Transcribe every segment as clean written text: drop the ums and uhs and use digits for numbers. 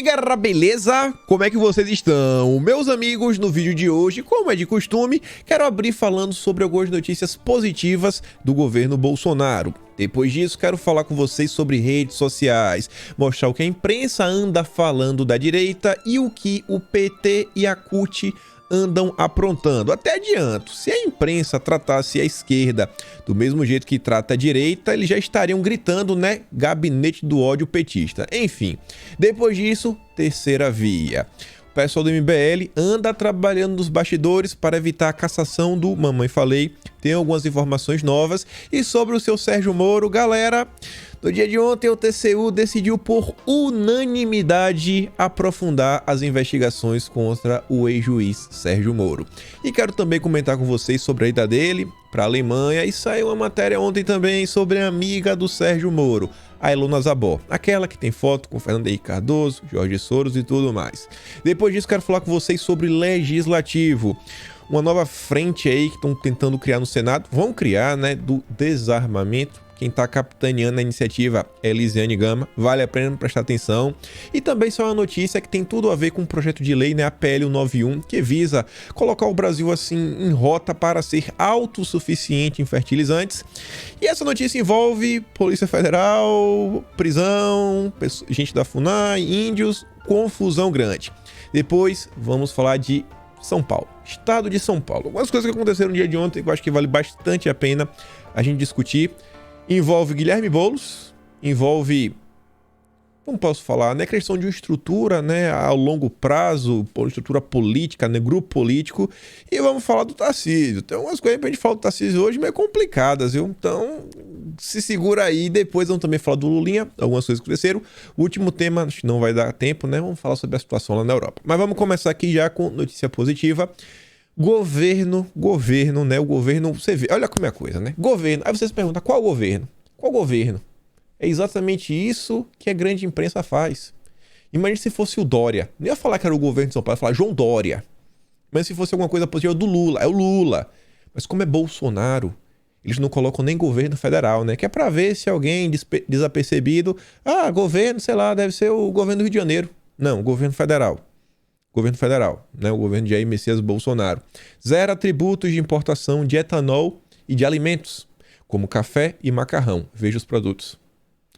E aí galera, beleza? Como é que vocês estão? Meus amigos, no vídeo de hoje, como é de costume, quero abrir falando sobre algumas notícias positivas do governo Bolsonaro. Depois disso, quero falar com vocês sobre redes sociais, mostrar o que a imprensa anda falando da direita e o que o PT e a CUT andam aprontando. Até adianto, se a imprensa tratasse a esquerda do mesmo jeito que trata a direita, eles já estariam gritando, né? Gabinete do ódio petista. Enfim, depois disso, terceira via. O pessoal do MBL anda trabalhando nos bastidores para evitar a cassação do Mamãe Falei. Tem algumas informações novas. E sobre o seu Sérgio Moro, galera, no dia de ontem o TCU decidiu por unanimidade aprofundar as investigações contra o ex-juiz Sérgio Moro. E quero também comentar com vocês sobre a ida dele para a Alemanha. E saiu uma matéria ontem também sobre a amiga do Sérgio Moro, a Ilona Zabó, aquela que tem foto com Fernando Henrique Cardoso, Jorge Soros e tudo mais. Depois disso, quero falar com vocês sobre legislativo. Uma nova frente aí que estão tentando criar no Senado, vão criar, né, do desarmamento. Quem está capitaneando a iniciativa é Elisiane Gama, vale a pena prestar atenção. E também só uma notícia que tem tudo a ver com um projeto de lei, né, a PL 191, que visa colocar o Brasil assim em rota para ser autossuficiente em fertilizantes. E essa notícia envolve Polícia Federal, prisão, gente da FUNAI, índios, confusão grande. Depois vamos falar de São Paulo, estado de São Paulo. Algumas coisas que aconteceram no dia de ontem que eu acho que vale bastante a pena a gente discutir. Envolve Guilherme Boulos, envolve, como posso falar, né, questão de uma estrutura, né, ao longo prazo, estrutura política, né, grupo político, e vamos falar do Tarcísio. Tem umas coisas pra gente falar do Tarcísio hoje meio complicadas, viu? Então, se segura aí, depois vamos também falar do Lulinha, algumas coisas que aconteceram. O último tema, acho que não vai dar tempo, né, vamos falar sobre a situação lá na Europa. Mas vamos começar aqui já com notícia positiva. Governo, né? O governo, você vê, olha como é a coisa, né? Governo, aí você se pergunta, qual governo? Qual governo? É exatamente isso que a grande imprensa faz. Imagina se fosse o Dória. Nem ia falar que era o governo de São Paulo, ia falar João Dória. Mas se fosse alguma coisa positiva do Lula, é o Lula. Mas como é Bolsonaro, eles não colocam nem governo federal, né? Que é pra ver se alguém desapercebido, governo, sei lá, deve ser o governo do Rio de Janeiro. Não, governo federal. Governo federal, né? O governo de Jair Messias Bolsonaro. Zero tributos de importação de etanol e de alimentos, como café e macarrão. Veja os produtos.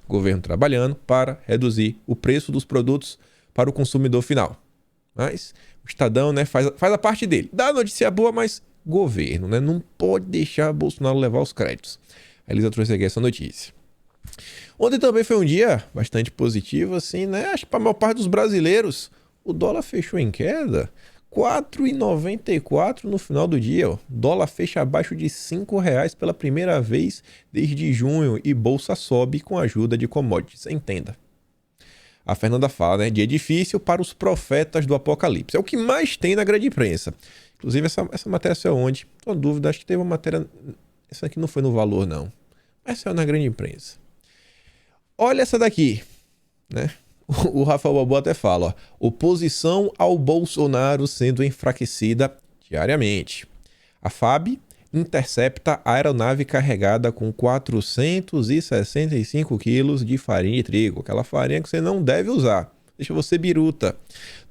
Governo trabalhando para reduzir o preço dos produtos para o consumidor final. Mas o Estadão, né, faz a parte dele. Dá notícia boa, mas governo, né? Não pode deixar Bolsonaro levar os créditos. A Elisa trouxe aqui essa notícia. Ontem também foi um dia bastante positivo, assim, né? Acho que para a maior parte dos brasileiros, o dólar fechou em queda, 4,94 no final do dia. Ó. Dólar fecha abaixo de R$5 pela primeira vez desde junho e bolsa sobe com a ajuda de commodities. Entenda. A Fernanda fala, né? Dia difícil para os profetas do apocalipse. É o que mais tem na grande imprensa. Inclusive, essa matéria saiu onde? Tô dúvida, acho que teve uma matéria... Essa aqui não foi no Valor, não. Mas saiu na grande imprensa. Olha essa daqui, né? O Rafael Balboa até fala, ó, oposição ao Bolsonaro sendo enfraquecida diariamente. A FAB intercepta a aeronave carregada com 465 quilos de farinha de trigo. Aquela farinha que você não deve usar. Deixa você biruta.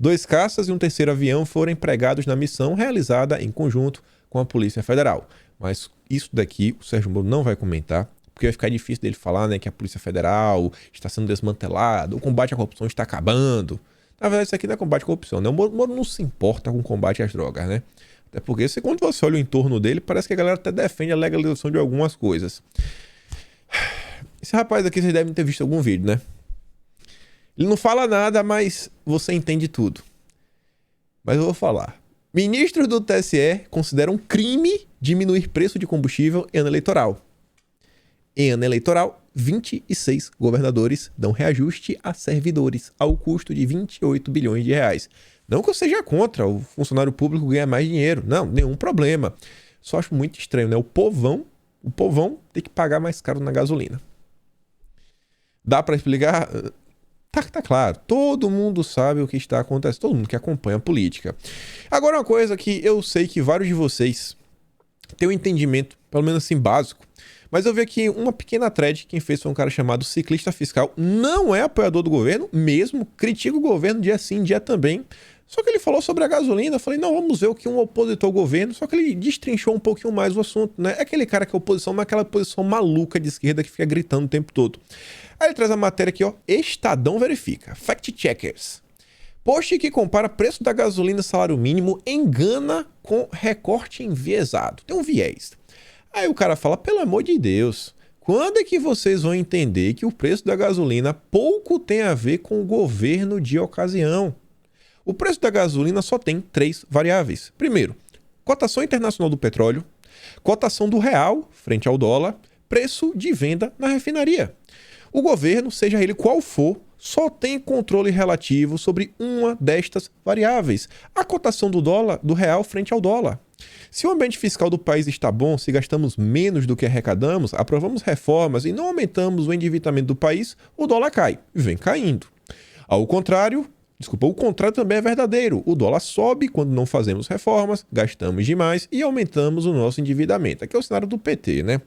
2 caças e um terceiro avião foram empregados na missão realizada em conjunto com a Polícia Federal. Mas isso daqui o Sérgio Moro não vai comentar. Porque vai ficar difícil dele falar, né, que a Polícia Federal está sendo desmantelada, o combate à corrupção está acabando. Na verdade, isso aqui não é combate à corrupção, né? O Moro não se importa com o combate às drogas, né? Até porque, quando você olha o entorno dele, parece que a galera até defende a legalização de algumas coisas. Esse rapaz aqui, vocês devem ter visto algum vídeo, né? Ele não fala nada, mas você entende tudo. Mas eu vou falar. Ministros do TSE consideram crime diminuir preço de combustível em ano eleitoral. Em ano eleitoral, 26 governadores dão reajuste a servidores ao custo de 28 bilhões de reais. Não que eu seja contra o funcionário público ganhar mais dinheiro. Não, nenhum problema. Só acho muito estranho, né? O povão tem que pagar mais caro na gasolina. Dá para explicar? Tá claro. Todo mundo sabe o que está acontecendo. Todo mundo que acompanha a política. Agora, uma coisa que eu sei que vários de vocês têm um entendimento pelo menos assim, básico. Mas eu vi aqui uma pequena thread, quem fez foi um cara chamado Ciclista Fiscal, não é apoiador do governo, mesmo, critica o governo dia sim, dia também. Só que ele falou sobre a gasolina, eu falei, não, vamos ver o que um opositor ao governo, só que ele destrinchou um pouquinho mais o assunto, né? É aquele cara que é oposição, mas aquela oposição maluca de esquerda que fica gritando o tempo todo. Aí ele traz a matéria aqui, ó, Estadão verifica, fact checkers. Post que compara preço da gasolina e salário mínimo engana com recorte enviesado. Tem um viés. Aí o cara fala, pelo amor de Deus, quando é que vocês vão entender que o preço da gasolina pouco tem a ver com o governo de ocasião? O preço da gasolina só tem 3 variáveis. Primeiro, cotação internacional do petróleo, cotação do real frente ao dólar, preço de venda na refinaria. O governo, seja ele qual for, só tem controle relativo sobre uma destas variáveis, a cotação do dólar, do real frente ao dólar. Se o ambiente fiscal do país está bom, se gastamos menos do que arrecadamos, aprovamos reformas e não aumentamos o endividamento do país, o dólar cai e vem caindo. O contrário também é verdadeiro. O dólar sobe quando não fazemos reformas, gastamos demais e aumentamos o nosso endividamento. Aqui é o cenário do PT, né?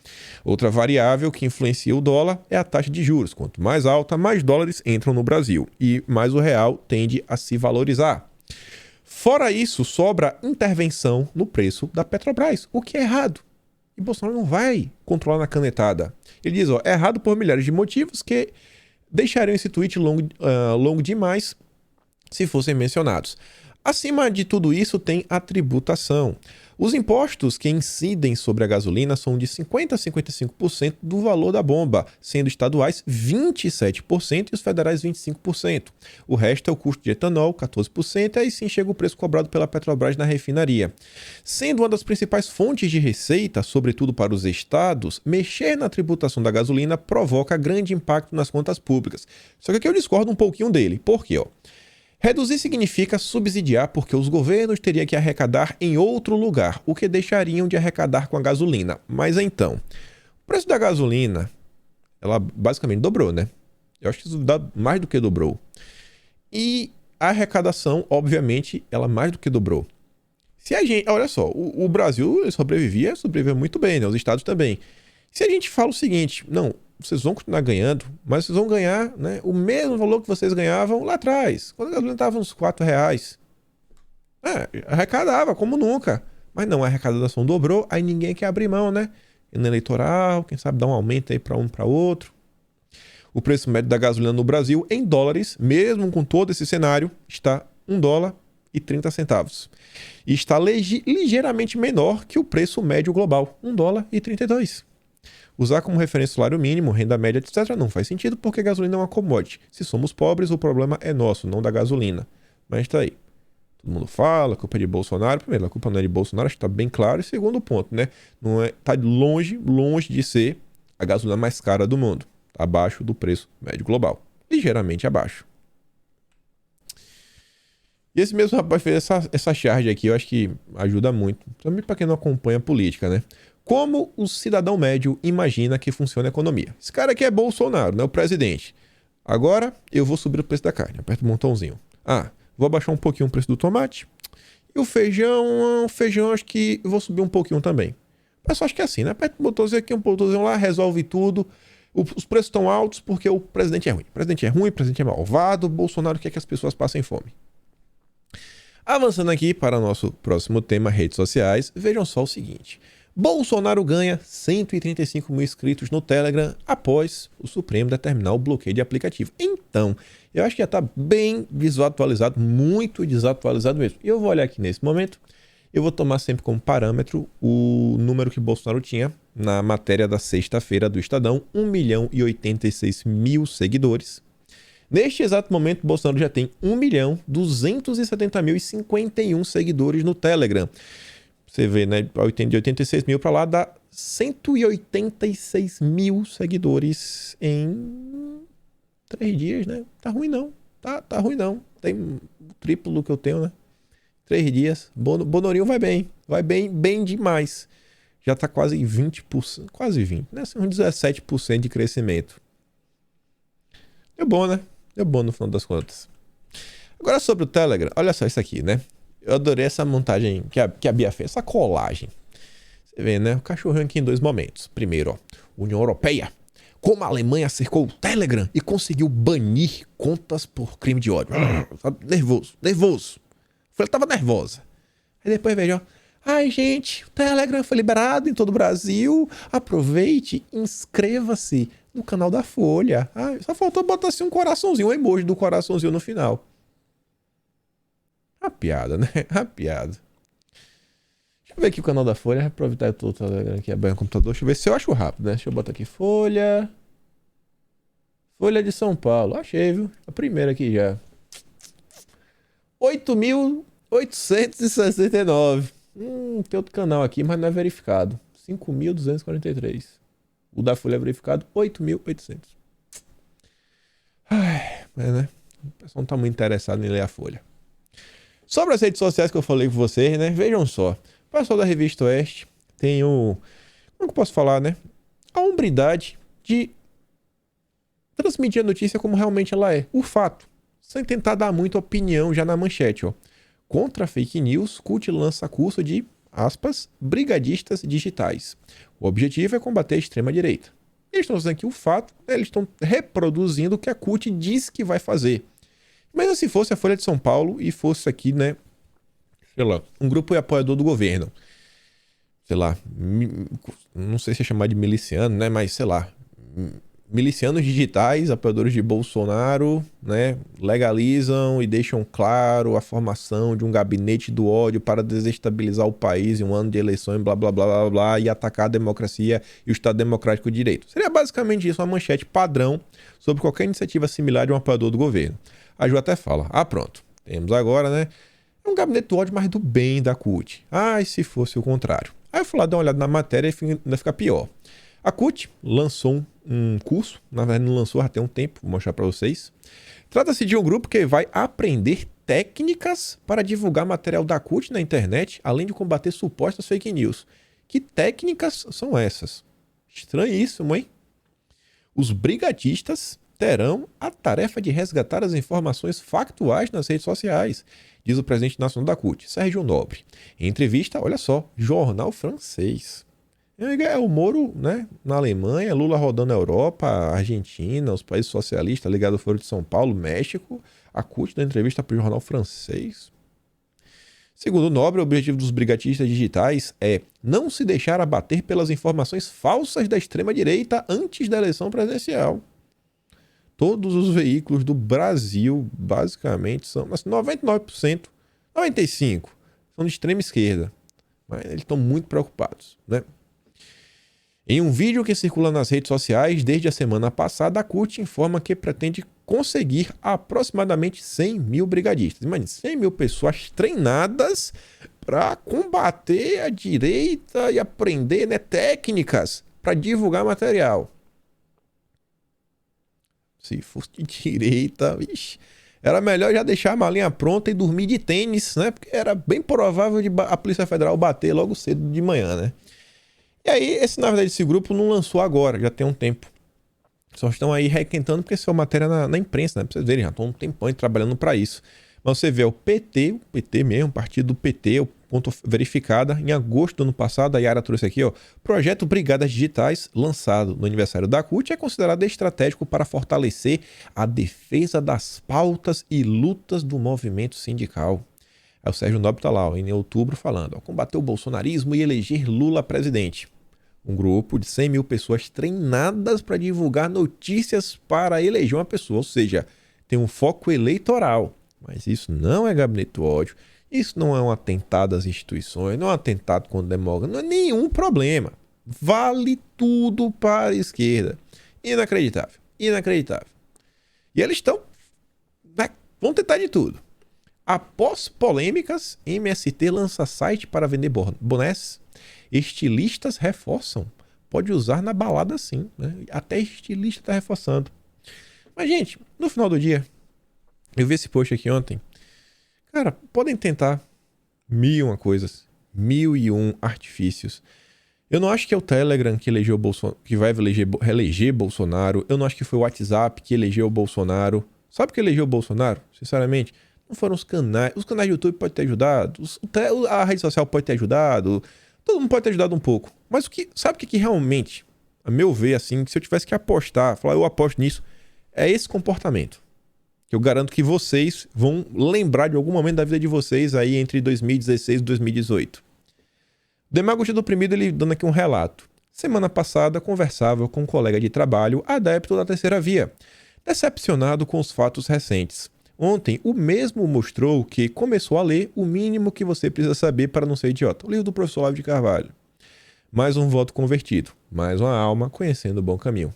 Outra variável que influencia o dólar é a taxa de juros. Quanto mais alta, mais dólares entram no Brasil e mais o real tende a se valorizar. Fora isso, sobra intervenção no preço da Petrobras, o que é errado. E Bolsonaro não vai controlar na canetada. Ele diz, ó, é errado por milhares de motivos que deixariam esse tweet longo demais se fossem mencionados. Acima de tudo isso tem a tributação. Os impostos que incidem sobre a gasolina são de 50% a 55% do valor da bomba, sendo estaduais 27% e os federais 25%. O resto é o custo de etanol, 14%, e aí sim chega o preço cobrado pela Petrobras na refinaria. Sendo uma das principais fontes de receita, sobretudo para os estados, mexer na tributação da gasolina provoca grande impacto nas contas públicas. Só que aqui eu discordo um pouquinho dele. Por quê? Reduzir significa subsidiar porque os governos teriam que arrecadar em outro lugar, o que deixariam de arrecadar com a gasolina. Mas então, o preço da gasolina, ela basicamente dobrou, né? Eu acho que isso dá mais do que dobrou. E a arrecadação, obviamente, ela mais do que dobrou. Se a gente, olha só, o Brasil sobrevivia muito bem, né? Os estados também. Se a gente fala o seguinte, não, vocês vão continuar ganhando, mas vocês vão ganhar, né, o mesmo valor que vocês ganhavam lá atrás, quando a gasolina estava uns R$4. Arrecadava, como nunca. Mas não, a arrecadação dobrou, aí ninguém quer abrir mão, né? No eleitoral, quem sabe dar um aumento aí para um para outro. O preço médio da gasolina no Brasil, em dólares, mesmo com todo esse cenário, está $1,30. E está ligeiramente menor que o preço médio global, $1,32. Usar como referência o salário mínimo, renda média, etc. não faz sentido porque a gasolina é uma commodity. Se somos pobres, o problema é nosso, não da gasolina. Mas tá aí. Todo mundo fala, a culpa é de Bolsonaro. Primeiro, a culpa não é de Bolsonaro, acho que tá bem claro. E segundo ponto, né? Tá longe de ser a gasolina mais cara do mundo. Tá abaixo do preço médio global. Ligeiramente abaixo. E esse mesmo rapaz fez essa charge aqui, eu acho que ajuda muito. Também para quem não acompanha a política, né? Como o cidadão médio imagina que funciona a economia? Esse cara aqui é Bolsonaro, né? O presidente. Agora eu vou subir o preço da carne. Aperta o botãozinho. Vou abaixar um pouquinho o preço do tomate. E o feijão acho que eu vou subir um pouquinho também. Mas só acho que é assim, né? Aperta um botãozinho aqui, um botãozinho lá, resolve tudo. Os preços estão altos porque o presidente é ruim. O presidente é ruim, o presidente é malvado. O Bolsonaro quer que as pessoas passem fome. Avançando aqui para o nosso próximo tema, redes sociais, vejam só o seguinte. Bolsonaro ganha 135 mil inscritos no Telegram após o Supremo determinar o bloqueio de aplicativo. Então, eu acho que já está bem desatualizado, muito desatualizado mesmo. E eu vou olhar aqui nesse momento, eu vou tomar sempre como parâmetro o número que Bolsonaro tinha na matéria da sexta-feira do Estadão, 1.086.000 seguidores. Neste exato momento, Bolsonaro já tem 1.270.051 seguidores no Telegram. Você vê, né? De 86 mil para lá dá 186 mil seguidores em 3 dias, né? Tá ruim não. Tá ruim não. Tem o triplo do que eu tenho, né? 3 dias. Bonorinho vai bem. Vai bem demais. Já tá quase 20%. Quase 20%. Né? Uns 17% de crescimento. Deu bom, né? Deu bom no final das contas. Agora sobre o Telegram. Olha só isso aqui, né? Eu adorei essa montagem que a Bia fez, essa colagem. Você vê, né? O cachorrinho aqui em dois momentos. Primeiro, ó, União Europeia. Como a Alemanha cercou o Telegram e conseguiu banir contas por crime de ódio. Nervoso. Ela tava nervosa. Aí depois veja, ó. Ai, gente, o Telegram foi liberado em todo o Brasil. Aproveite e inscreva-se no canal da Folha. Ai, só faltou botar assim um coraçãozinho, um emoji do coraçãozinho no final. A piada, né? A piada. Deixa eu ver aqui o canal da Folha. Aproveitar que eu tô aqui abrindo o computador. Deixa eu ver se eu acho rápido, né? Deixa eu botar aqui Folha. Folha de São Paulo. Achei, viu? A primeira aqui já. 8.869. Tem outro canal aqui, mas não é verificado. 5.243. O da Folha é verificado, 8.800. Ai, mas né? O pessoal não tá muito interessado em ler a Folha. Sobre as redes sociais que eu falei com vocês, né? Vejam só. O pessoal da Revista Oeste tem o... Como que eu posso falar, né? A hombridade de transmitir a notícia como realmente ela é. O fato. Sem tentar dar muita opinião já na manchete, ó. Contra fake news, CUT lança curso de, aspas, brigadistas digitais. O objetivo é combater a extrema-direita. Eles estão fazendo aqui o fato, né? Eles estão reproduzindo o que a CUT diz que vai fazer. Mas se fosse a Folha de São Paulo e fosse aqui, né, sei lá, um grupo apoiador do governo, sei lá, não sei se é chamar de miliciano, né, mas sei lá, milicianos digitais, apoiadores de Bolsonaro, né, legalizam e deixam claro a formação de um gabinete do ódio para desestabilizar o país em um ano de eleições, blá, blá, blá, blá, blá, e atacar a democracia e o Estado Democrático de Direito. Seria basicamente isso, uma manchete padrão sobre qualquer iniciativa similar de um apoiador do governo. A Ju até fala, pronto, temos agora, né, um gabinete do ódio, mas do bem da CUT. E se fosse o contrário? Aí eu fui lá dar uma olhada na matéria e ainda fica pior. A CUT lançou um curso, na verdade não lançou, já tem um tempo, vou mostrar para vocês. Trata-se de um grupo que vai aprender técnicas para divulgar material da CUT na internet, além de combater supostas fake news. Que técnicas são essas? Estranhíssimo, hein? Os brigadistas terão a tarefa de resgatar as informações factuais nas redes sociais, diz o presidente nacional da CUT, Sérgio Nobre. Em entrevista, olha só, jornal francês. É o Moro, né, na Alemanha, Lula rodando a Europa, a Argentina, os países socialistas ligados ao Foro de São Paulo, México, a CUT dá entrevista para o jornal francês. Segundo o Nobre, o objetivo dos brigadistas digitais é não se deixar abater pelas informações falsas da extrema-direita antes da eleição presidencial. Todos os veículos do Brasil, basicamente, são 99%, 95% são de extrema esquerda. Mas eles estão muito preocupados, né? Em um vídeo que circula nas redes sociais desde a semana passada, a CUT informa que pretende conseguir aproximadamente 100 mil brigadistas. Imagina, 100 mil pessoas treinadas para combater a direita e aprender, né, técnicas para divulgar material. Se fosse de direita, era melhor já deixar a malinha pronta e dormir de tênis, né? Porque era bem provável de a Polícia Federal bater logo cedo de manhã, né? E aí, na verdade, esse grupo não lançou agora, já tem um tempo. Só estão aí requentando porque isso é uma matéria na imprensa, né? Pra vocês verem, já estão um tempão aí trabalhando para isso. Mas você vê o PT mesmo, o partido do PT, o ponto verificada, em agosto do ano passado, a Yara trouxe aqui, ó, projeto Brigadas Digitais, lançado no aniversário da CUT, é considerado estratégico para fortalecer a defesa das pautas e lutas do movimento sindical. Aí o Sérgio Nobre tá lá, ó, em outubro, falando, ó, combater o bolsonarismo e eleger Lula presidente. Um grupo de 100 mil pessoas treinadas para divulgar notícias para eleger uma pessoa, ou seja, tem um foco eleitoral. Mas isso não é gabinete do ódio, isso não é um atentado às instituições, não é um atentado contra o democrata, não é nenhum problema. Vale tudo para a esquerda. Inacreditável, inacreditável. E eles vão tentar de tudo. Após polêmicas, MST lança site para vender bonés. Estilistas reforçam. Pode usar na balada sim, né? Até estilista está reforçando. Mas, gente, no final do dia, eu vi esse post aqui ontem. Cara, podem tentar 1.001 coisas, 1.001 artifícios. Eu não acho que é o Telegram que elegeu que vai reeleger Bolsonaro. Eu não acho que foi o WhatsApp que elegeu o Bolsonaro. Sabe o que elegeu o Bolsonaro? Sinceramente, não foram os canais. Os canais do YouTube podem ter ajudado. A rede social pode ter ajudado. Todo mundo pode ter ajudado um pouco. Mas sabe o que realmente, a meu ver, assim, se eu tivesse que apostar, falar, eu aposto nisso, é esse comportamento. Que eu garanto que vocês vão lembrar de algum momento da vida de vocês aí entre 2016 e 2018. O Demagogia do Oprimido, ele dando aqui um relato. Semana passada, conversava com um colega de trabalho, adepto da terceira via, decepcionado com os fatos recentes. Ontem, o mesmo mostrou que começou a ler O Mínimo que Você Precisa Saber para Não Ser Idiota, o livro do professor Olavo de Carvalho. Mais um voto convertido, mais uma alma conhecendo o bom caminho.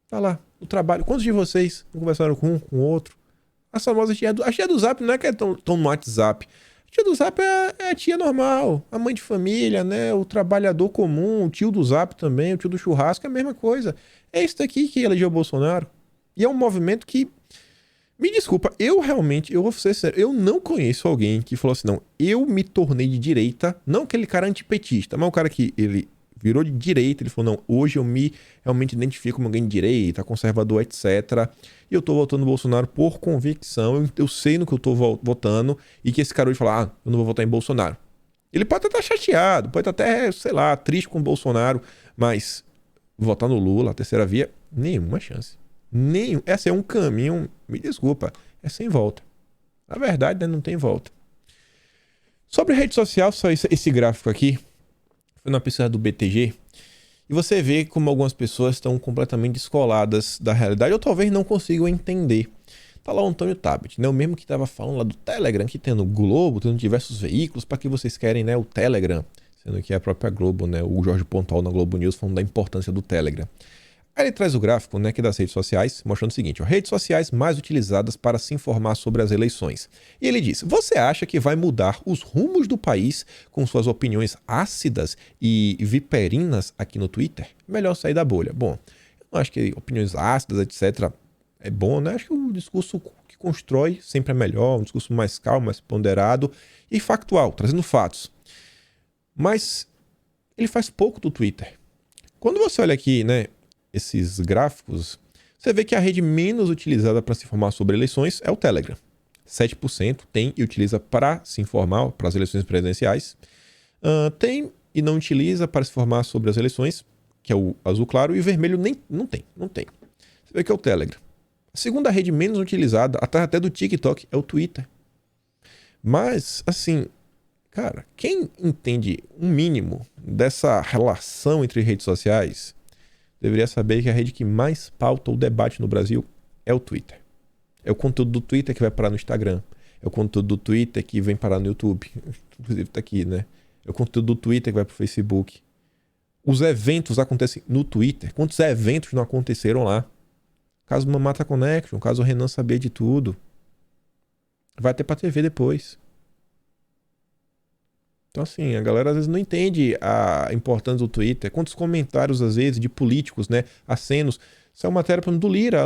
Tá lá, o trabalho. Quantos de vocês conversaram com um, com outro? A famosa tia do Zap não é que é tão no WhatsApp. A tia do Zap é a tia normal, a mãe de família, né? O trabalhador comum, o tio do Zap também, o tio do churrasco, é a mesma coisa. É isso daqui que elegeu o Bolsonaro. E é um movimento que... Me desculpa, eu vou ser sério, eu não conheço alguém que falou assim, não, eu me tornei de direita, não aquele cara antipetista, mas o cara que ele virou de direita, ele falou, não, hoje eu me realmente identifico como alguém de direita, conservador, etc. E eu tô votando no Bolsonaro por convicção, eu sei no que eu tô votando, e que esse cara hoje fala, eu não vou votar em Bolsonaro. Ele pode estar chateado, pode estar até, sei lá, triste com o Bolsonaro, mas votar no Lula, a terceira via, nenhuma chance. Esse é um caminho, me desculpa, é sem volta. Na verdade, né, não tem volta. Sobre rede social, só esse gráfico aqui, foi na pesquisa do BTG, e você vê como algumas pessoas estão completamente descoladas da realidade, ou talvez não consigam entender. Tá lá o Antônio Tabet, né, o mesmo que estava falando lá do Telegram, que tem no Globo, tem diversos veículos, para que vocês querem, né, o Telegram, sendo que é a própria Globo, né, o Jorge Pontal na Globo News falando da importância do Telegram. Aí ele traz o gráfico, né, aqui das redes sociais, mostrando o seguinte, ó, redes sociais mais utilizadas para se informar sobre as eleições. E ele diz, você acha que vai mudar os rumos do país com suas opiniões ácidas e viperinas aqui no Twitter? Melhor sair da bolha. Bom, eu não acho que opiniões ácidas, etc. é bom, né? Acho que o discurso que constrói sempre é melhor, um discurso mais calmo, mais ponderado e factual, trazendo fatos. Mas ele faz pouco do Twitter. Quando você olha aqui, né, esses gráficos, você vê que a rede menos utilizada para se informar sobre eleições é o Telegram. 7% tem e utiliza para se informar para as eleições presidenciais. Tem e não utiliza para se informar sobre as eleições, que é o azul claro, e o vermelho não tem. Você vê que é o Telegram. A segunda rede menos utilizada, até do TikTok, é o Twitter. Mas, assim, cara, quem entende um mínimo dessa relação entre redes sociais deveria saber que a rede que mais pauta o debate no Brasil é o Twitter. É o conteúdo do Twitter que vai parar no Instagram. É o conteúdo do Twitter que vem parar no YouTube. Inclusive tá aqui, né? É o conteúdo do Twitter que vai pro Facebook. Os eventos acontecem no Twitter. Quantos eventos não aconteceram lá? Caso Mamata Connection, caso o Renan saber de tudo. Vai ter pra TV depois. Então, assim, a galera às vezes não entende a importância do Twitter. Quantos comentários, às vezes, de políticos, né? Acenos. Isso é uma matéria do Lira.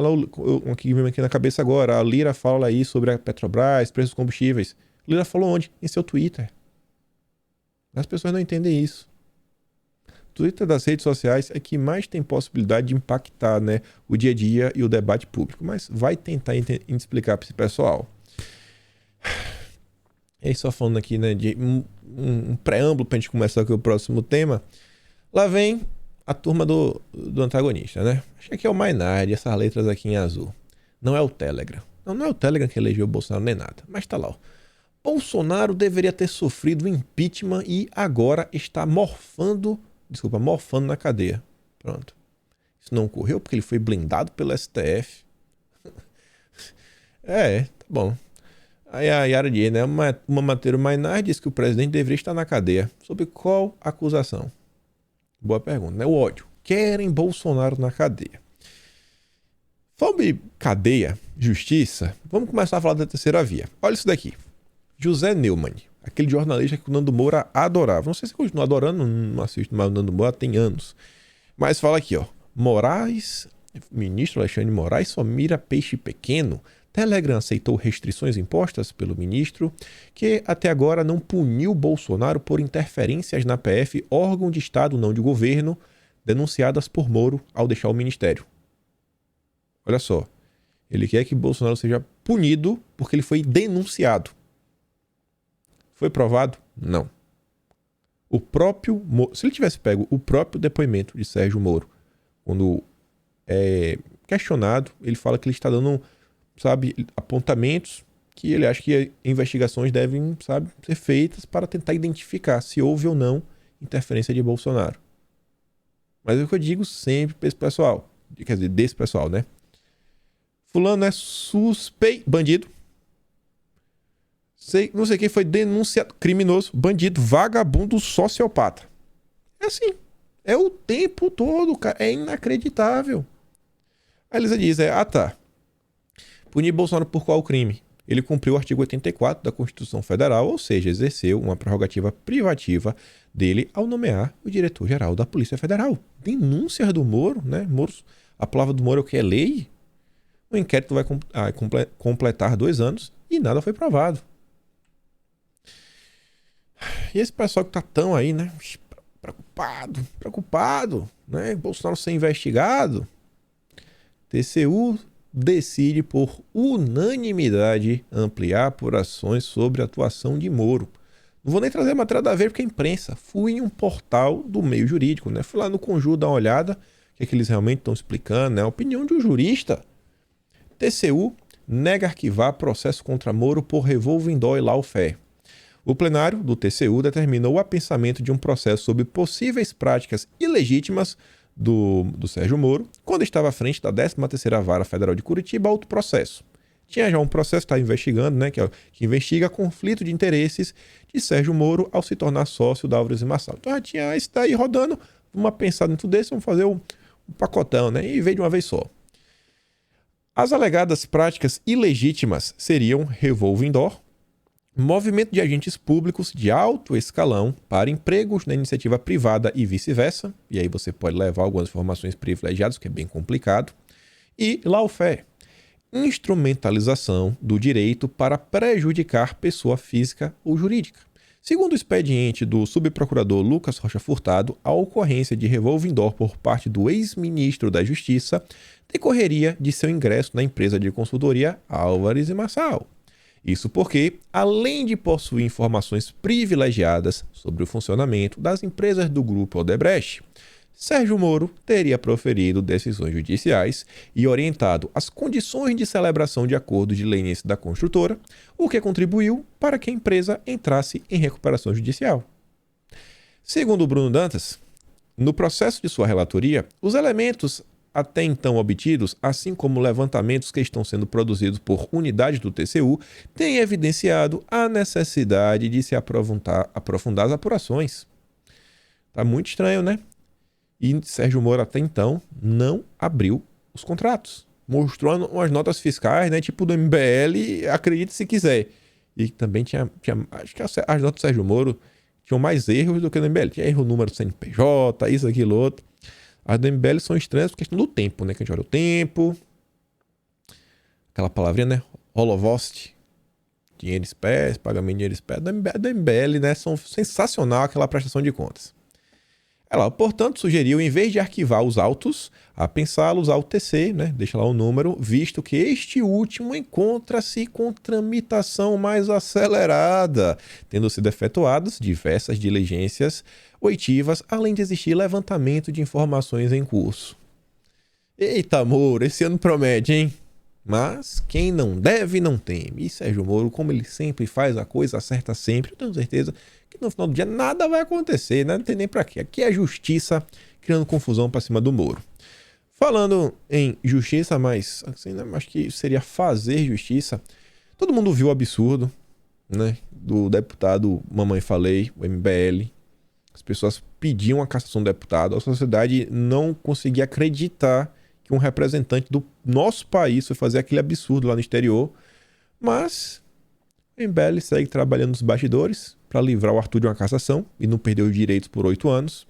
Que vem aqui na cabeça agora. A Lira fala aí sobre a Petrobras, preços dos combustíveis. Lira falou onde? Em seu Twitter. As pessoas não entendem isso. O Twitter das redes sociais é que mais tem possibilidade de impactar, né, o dia a dia e o debate público. Mas vai tentar explicar para esse pessoal. E aí, só falando aqui, né, de um preâmbulo pra gente começar com o próximo tema. Lá vem a turma do antagonista, né? Acho que aqui é o Maynard, essas letras aqui em azul. Não é o Telegram. Não é o Telegram que elegeu o Bolsonaro nem nada. Mas tá lá, ó. Bolsonaro deveria ter sofrido impeachment e agora está morfando na cadeia. Pronto. Isso não ocorreu porque ele foi blindado pelo STF. Tá bom. Aí a Yara diz, né? Uma matéria Maynard diz que o presidente deveria estar na cadeia. Sob qual acusação? Boa pergunta, né? O ódio. Querem Bolsonaro na cadeia. Sobre cadeia, justiça, vamos começar a falar da terceira via. Olha isso daqui. José Neumann, aquele jornalista que o Nando Moura adorava. Não sei se continua adorando, não assisto mais o Nando Moura, tem anos. Mas fala aqui, ó. Ministro Alexandre Moraes só mira peixe pequeno. Telegram aceitou restrições impostas pelo ministro, que até agora não puniu Bolsonaro por interferências na PF, órgão de Estado não de governo, denunciadas por Moro ao deixar o ministério. Olha só, ele quer que Bolsonaro seja punido porque ele foi denunciado. Foi provado? Não. Se ele tivesse pego o próprio depoimento de Sérgio Moro, quando é questionado, ele fala que ele está dando, sabe, apontamentos que ele acha que investigações devem, sabe, ser feitas para tentar identificar se houve ou não interferência de Bolsonaro. Mas é o que eu digo sempre para esse pessoal, quer dizer, desse pessoal, né? Fulano é suspeito, bandido. Não sei quem foi denunciado, criminoso, bandido, vagabundo, sociopata. É assim. É o tempo todo, cara. É inacreditável. A Elisa diz, tá. Punir Bolsonaro por qual crime? Ele cumpriu o artigo 84 da Constituição Federal, ou seja, exerceu uma prerrogativa privativa dele ao nomear o diretor-geral da Polícia Federal. Denúncias do Moro, né? A palavra do Moro é o que? É lei? O inquérito vai completar 2 anos e nada foi provado. E esse pessoal que tá tão aí, né? Preocupado, né? Bolsonaro ser investigado. TCU decide por unanimidade ampliar apurações sobre a atuação de Moro. Não vou nem trazer a matéria da Veja porque é imprensa. Fui em um portal do meio jurídico, né? Fui lá no Conjur dar uma olhada, o que eles realmente estão explicando, né? A opinião de um jurista. TCU nega arquivar processo contra Moro por revólver em dó e lawfare. O plenário do TCU determinou o apensamento de um processo sobre possíveis práticas ilegítimas do Sérgio Moro, quando estava à frente da 13ª Vara Federal de Curitiba, outro processo. Tinha já um processo que estava investigando, né, que investiga conflito de interesses de Sérgio Moro ao se tornar sócio da Álvares e Marçal. Então já tinha isso daí rodando, vamos pensar dentro desse, vamos fazer um pacotão, né, e veio de uma vez só. As alegadas práticas ilegítimas seriam revólver indoor, movimento de agentes públicos de alto escalão para empregos na iniciativa privada e vice-versa, e aí você pode levar algumas informações privilegiadas, que é bem complicado, e lawfare, instrumentalização do direito para prejudicar pessoa física ou jurídica. Segundo o expediente do subprocurador Lucas Rocha Furtado, a ocorrência de revólver indoor por parte do ex-ministro da Justiça decorreria de seu ingresso na empresa de consultoria Álvares e Marçal. Isso porque, além de possuir informações privilegiadas sobre o funcionamento das empresas do grupo Odebrecht, Sérgio Moro teria proferido decisões judiciais e orientado as condições de celebração de acordo de leniência da construtora, o que contribuiu para que a empresa entrasse em recuperação judicial. Segundo Bruno Dantas, no processo de sua relatoria, os elementos até então obtidos, assim como levantamentos que estão sendo produzidos por unidades do TCU, têm evidenciado a necessidade de se aprofundar as apurações. Tá muito estranho, né? E Sérgio Moro até então não abriu os contratos. Mostrou umas notas fiscais, né? Tipo do MBL, acredite se quiser. E também tinha acho que as notas do Sérgio Moro tinham mais erros do que do MBL. Tinha erro número do CNPJ, isso, aquilo, outro. As do MBL são estranhas por questão do tempo, né? Que a gente olha o tempo. Aquela palavrinha, né? Holovost. Dinheiro espécie, pagamento de dinheiro espécie. Da MBL, né? São sensacional aquela prestação de contas. Ela, portanto, sugeriu, em vez de arquivar os autos, a pensá-los ao TC, né? Deixa lá o número, visto que este último encontra-se com tramitação mais acelerada, tendo sido efetuadas diversas diligências oitivas, além de existir levantamento de informações em curso. Eita, Moro, esse ano promete, hein? Mas quem não deve, não teme. E Sérgio Moro, como ele sempre faz a coisa certa sempre, eu tenho certeza que no final do dia nada vai acontecer, né? Não tem nem pra quê. Aqui é a justiça criando confusão pra cima do Moro. Falando em justiça, mas assim, né? Acho que seria fazer justiça. Todo mundo viu o absurdo, né? Do deputado Mamãe Falei, o MBL. As pessoas pediam a cassação do deputado. A sociedade não conseguia acreditar que um representante do nosso país foi fazer aquele absurdo lá no exterior. Mas o MBL segue trabalhando nos bastidores para livrar o Arthur de uma cassação e não perder os direitos por 8 anos.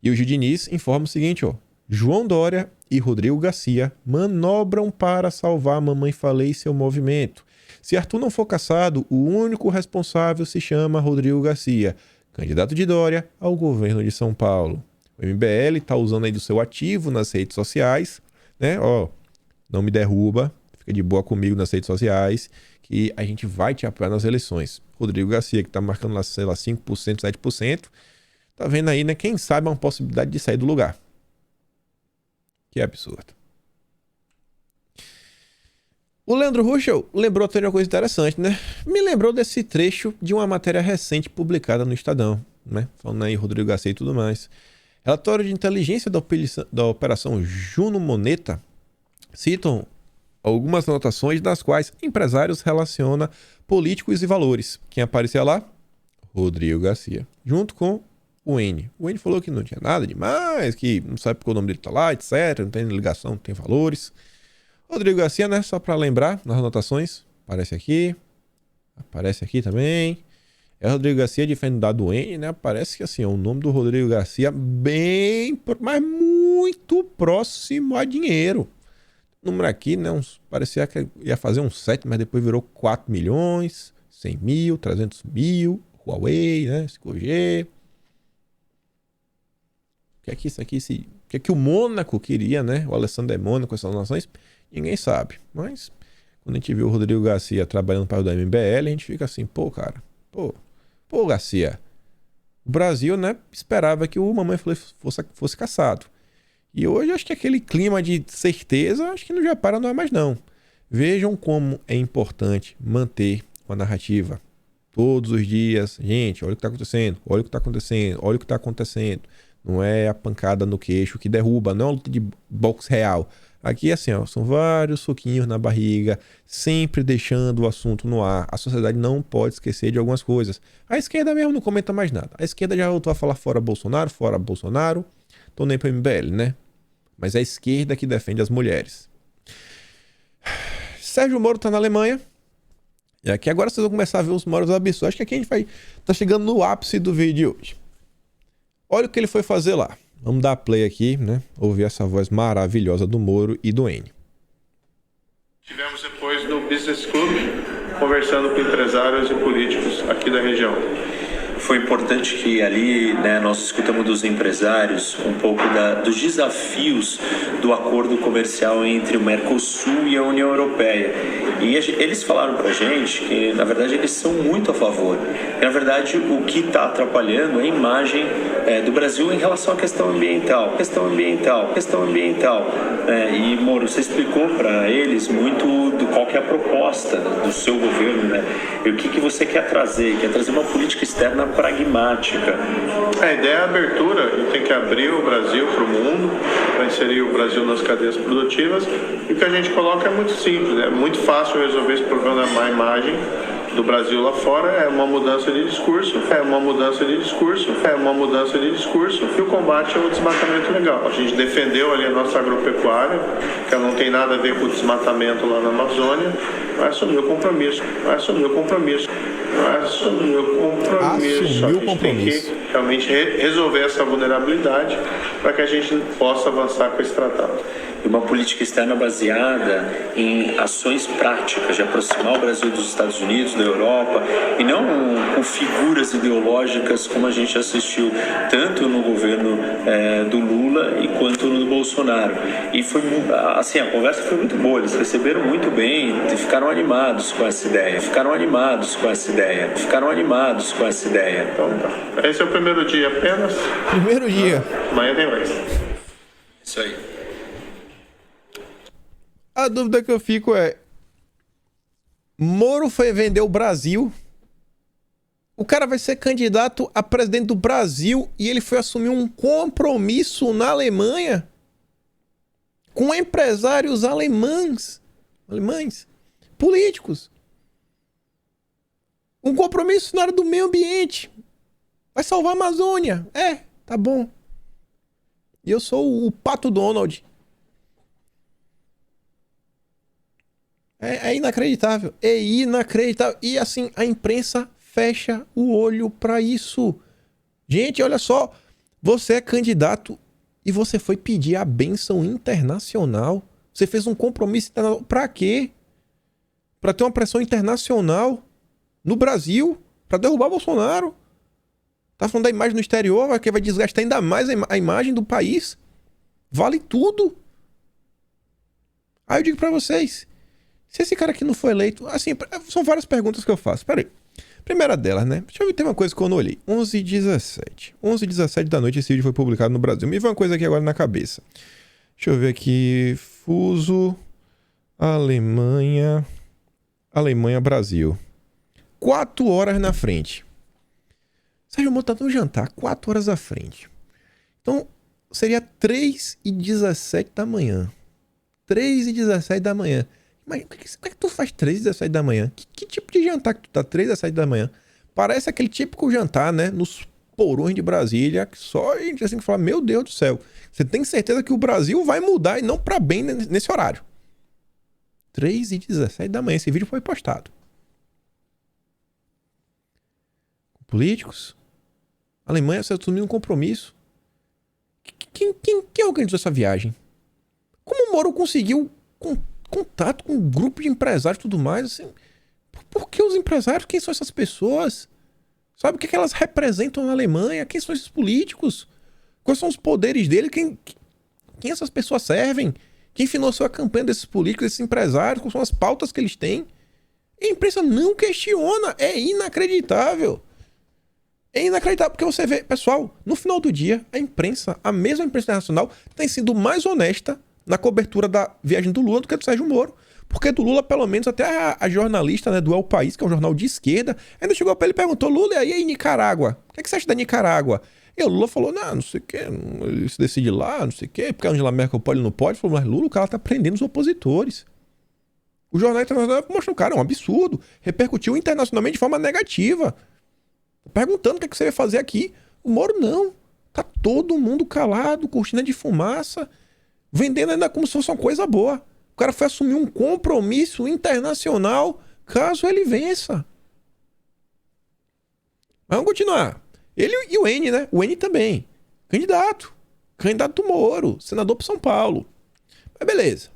E o Gil Diniz informa o seguinte, ó. João Dória e Rodrigo Garcia manobram para salvar a Mamãe Falei e seu movimento. Se Arthur não for cassado, o único responsável se chama Rodrigo Garcia, candidato de Dória ao governo de São Paulo. O MBL está usando aí do seu ativo nas redes sociais, né? Ó, não me derruba, fica Fica de boa comigo nas redes sociais, que a gente vai te apoiar nas eleições. Rodrigo Garcia, que tá marcando lá, sei lá, 5%, 7%. Tá vendo aí, né? Quem sabe é uma possibilidade de sair do lugar. Que é absurdo. O Leandro Ruschel lembrou até uma coisa interessante, né? Me lembrou desse trecho de uma matéria recente publicada no Estadão, né? Falando aí Rodrigo Garcia e tudo mais. Relatório de inteligência da Operação Juno Moneta citam algumas anotações das quais empresários relacionam políticos e valores. Quem aparecia lá? Rodrigo Garcia, junto com o N. O N falou que não tinha nada demais, que não sabe porque o nome dele tá lá, etc. Não tem ligação, não tem valores. Rodrigo Garcia, né? Só para lembrar, nas anotações, aparece aqui também. É Rodrigo Garcia diferente do N, né? Parece que assim, é o nome do Rodrigo Garcia mas muito próximo a dinheiro. O número aqui, né? Parecia que ia fazer uns 7, mas depois virou 4 milhões, 100 mil, 300 mil, Huawei, né? 5G. O que é que isso aqui, o que é que o Mônaco queria, né? O Alessandro é Mônaco, essas nações, ninguém sabe. Mas quando a gente viu o Rodrigo Garcia trabalhando para o da MBL, a gente fica assim, pô, cara, pô, Garcia, o Brasil, né, esperava que o Mamãe fosse caçado. E hoje acho que aquele clima de certeza, acho que não já para, não é mais não. Vejam como é importante manter uma narrativa. Todos os dias, gente, olha o que está acontecendo, olha o que está acontecendo, olha o que está acontecendo. Não é a pancada no queixo que derruba, não é uma luta de boxe real. Aqui assim, ó, são vários soquinhos na barriga, sempre deixando o assunto no ar. A sociedade não pode esquecer de algumas coisas. A esquerda mesmo não comenta mais nada. A esquerda já voltou a falar fora Bolsonaro. Tô nem pro MBL, né? Mas é a esquerda que defende as mulheres. Sérgio Moro tá na Alemanha. E aqui agora vocês vão começar a ver os maiores absurdos. Acho que aqui a gente tá chegando no ápice do vídeo de hoje. Olha o que ele foi fazer lá. Vamos dar play aqui, né? Ouvir essa voz maravilhosa do Moro e do N. Tivemos depois no Business Club, conversando com empresários e políticos aqui da região. Foi importante que ali, né, nós escutamos dos empresários um pouco dos desafios do acordo comercial entre o Mercosul e a União Europeia. E eles falaram para a gente que, na verdade, eles são muito a favor. E, na verdade, o que está atrapalhando é a imagem do Brasil em relação à questão ambiental. E, Moro, você explicou para eles muito do qual que é a proposta do seu governo, né? E o que você quer trazer? Quer trazer uma política externa pragmática. A ideia é a abertura, e tem que abrir o Brasil para o mundo, para inserir o Brasil nas cadeias produtivas. E o que a gente coloca é muito simples, é muito fácil resolver esse problema da má imagem do Brasil lá fora, é uma mudança de discurso, e o combate ao desmatamento legal. A gente defendeu ali a nossa agropecuária, que ela não tem nada a ver com o desmatamento lá na Amazônia, vai assumir o compromisso. A gente tem que realmente resolver essa vulnerabilidade para que a gente possa avançar com esse tratado. E uma política externa baseada em ações práticas, de aproximar o Brasil dos Estados Unidos, da Europa, e não com figuras ideológicas como a gente assistiu tanto no governo do Lula e quanto no do Bolsonaro. E foi assim, a conversa foi muito boa, eles receberam muito bem e ficaram animados com essa ideia. Então, esse é o primeiro dia apenas. Primeiro dia. Amanhã tem mais. Isso aí. A dúvida que eu fico é: Moro foi vender o Brasil, o cara vai ser candidato a presidente do Brasil e ele foi assumir um compromisso na Alemanha com empresários alemães, políticos. Um compromisso na área do meio ambiente. Vai salvar a Amazônia. Tá bom. E eu sou o Pato Donald. É inacreditável. E assim, a imprensa fecha o olho pra isso. Gente, olha só. Você é candidato e você foi pedir a bênção internacional. Você fez um compromisso internacional. Pra quê? Pra ter uma pressão internacional no Brasil? Pra derrubar Bolsonaro? Tá falando da imagem no exterior, que vai desgastar ainda mais a imagem do país? Vale tudo. Aí eu digo pra vocês: Se esse cara aqui não foi eleito... Assim, são várias perguntas que eu faço. Peraí. Primeira delas, né? Deixa eu ver, tem uma coisa que eu não olhei. 11h17. 11h17 da noite esse vídeo foi publicado no Brasil. Me veio uma coisa aqui agora na cabeça. Deixa eu ver aqui. Fuso... Alemanha, Brasil. 4 horas na frente. Sérgio Moro tá no jantar, 4 horas à frente. Então, seria 3h17 da manhã. 3h17 da manhã. Mas como é que tu faz 3h17 da manhã? Que tipo de jantar que tu tá 3h17 da manhã? Parece aquele típico jantar, né? Nos porões de Brasília, que só a gente assim que fala, meu Deus do céu. Você tem certeza que o Brasil vai mudar e não pra bem nesse horário. 3h17 da manhã. Esse vídeo foi postado. Políticos. A Alemanha se assumiu um compromisso. Quem organizou essa viagem? Como o Moro conseguiu contato com um grupo de empresários e tudo mais? Assim, por que os empresários? Quem são essas pessoas? Sabe o que elas representam na Alemanha? Quem são esses políticos? Quais são os poderes dele? Quem essas pessoas servem? Quem financiou a campanha desses políticos, desses empresários? Quais são as pautas que eles têm? E a imprensa não questiona. É inacreditável. É inacreditável, porque você vê, pessoal, no final do dia, a mesma imprensa internacional, tem sido mais honesta na cobertura da viagem do Lula do que do Sérgio Moro. Porque do Lula, pelo menos, até a jornalista, né, do El País, que é um jornal de esquerda, ainda chegou pra ele e perguntou, Lula, e aí Nicarágua? O que você acha da Nicarágua? E o Lula falou, não sei o que, ele se decide lá, não sei o que, porque a Angela Merkel pode, ele não pode. Ele falou, mas Lula, o cara tá prendendo os opositores. O jornal internacional mostrou, cara, é um absurdo. Repercutiu internacionalmente de forma negativa. Perguntando o que você vai fazer aqui. O Moro não. Tá todo mundo calado, cortina de fumaça, vendendo ainda como se fosse uma coisa boa. O cara foi assumir um compromisso internacional caso ele vença. Mas vamos continuar. Ele e o N, né? O N também. Candidato do Moro. Senador por São Paulo. Mas beleza.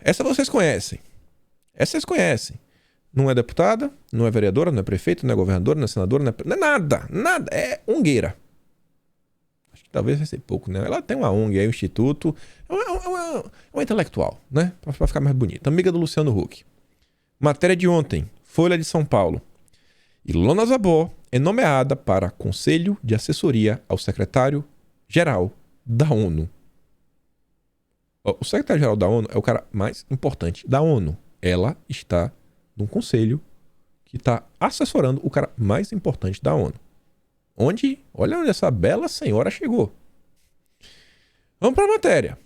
Essa vocês conhecem. Não é deputada, não é vereadora, não é prefeita, não é governadora, não é senadora, não é nada. Nada. É ongueira. Acho que talvez vai ser pouco, né? Ela tem uma ONG aí, um instituto. É uma intelectual, né? Pra ficar mais bonita. Amiga do Luciano Huck. Matéria de ontem. Folha de São Paulo. Ilona Zabó é nomeada para Conselho de Assessoria ao Secretário-Geral da ONU. O secretário-geral da ONU é o cara mais importante da ONU. Ela está num conselho que está assessorando o cara mais importante da ONU. Olha onde essa bela senhora chegou. Vamos para a matéria.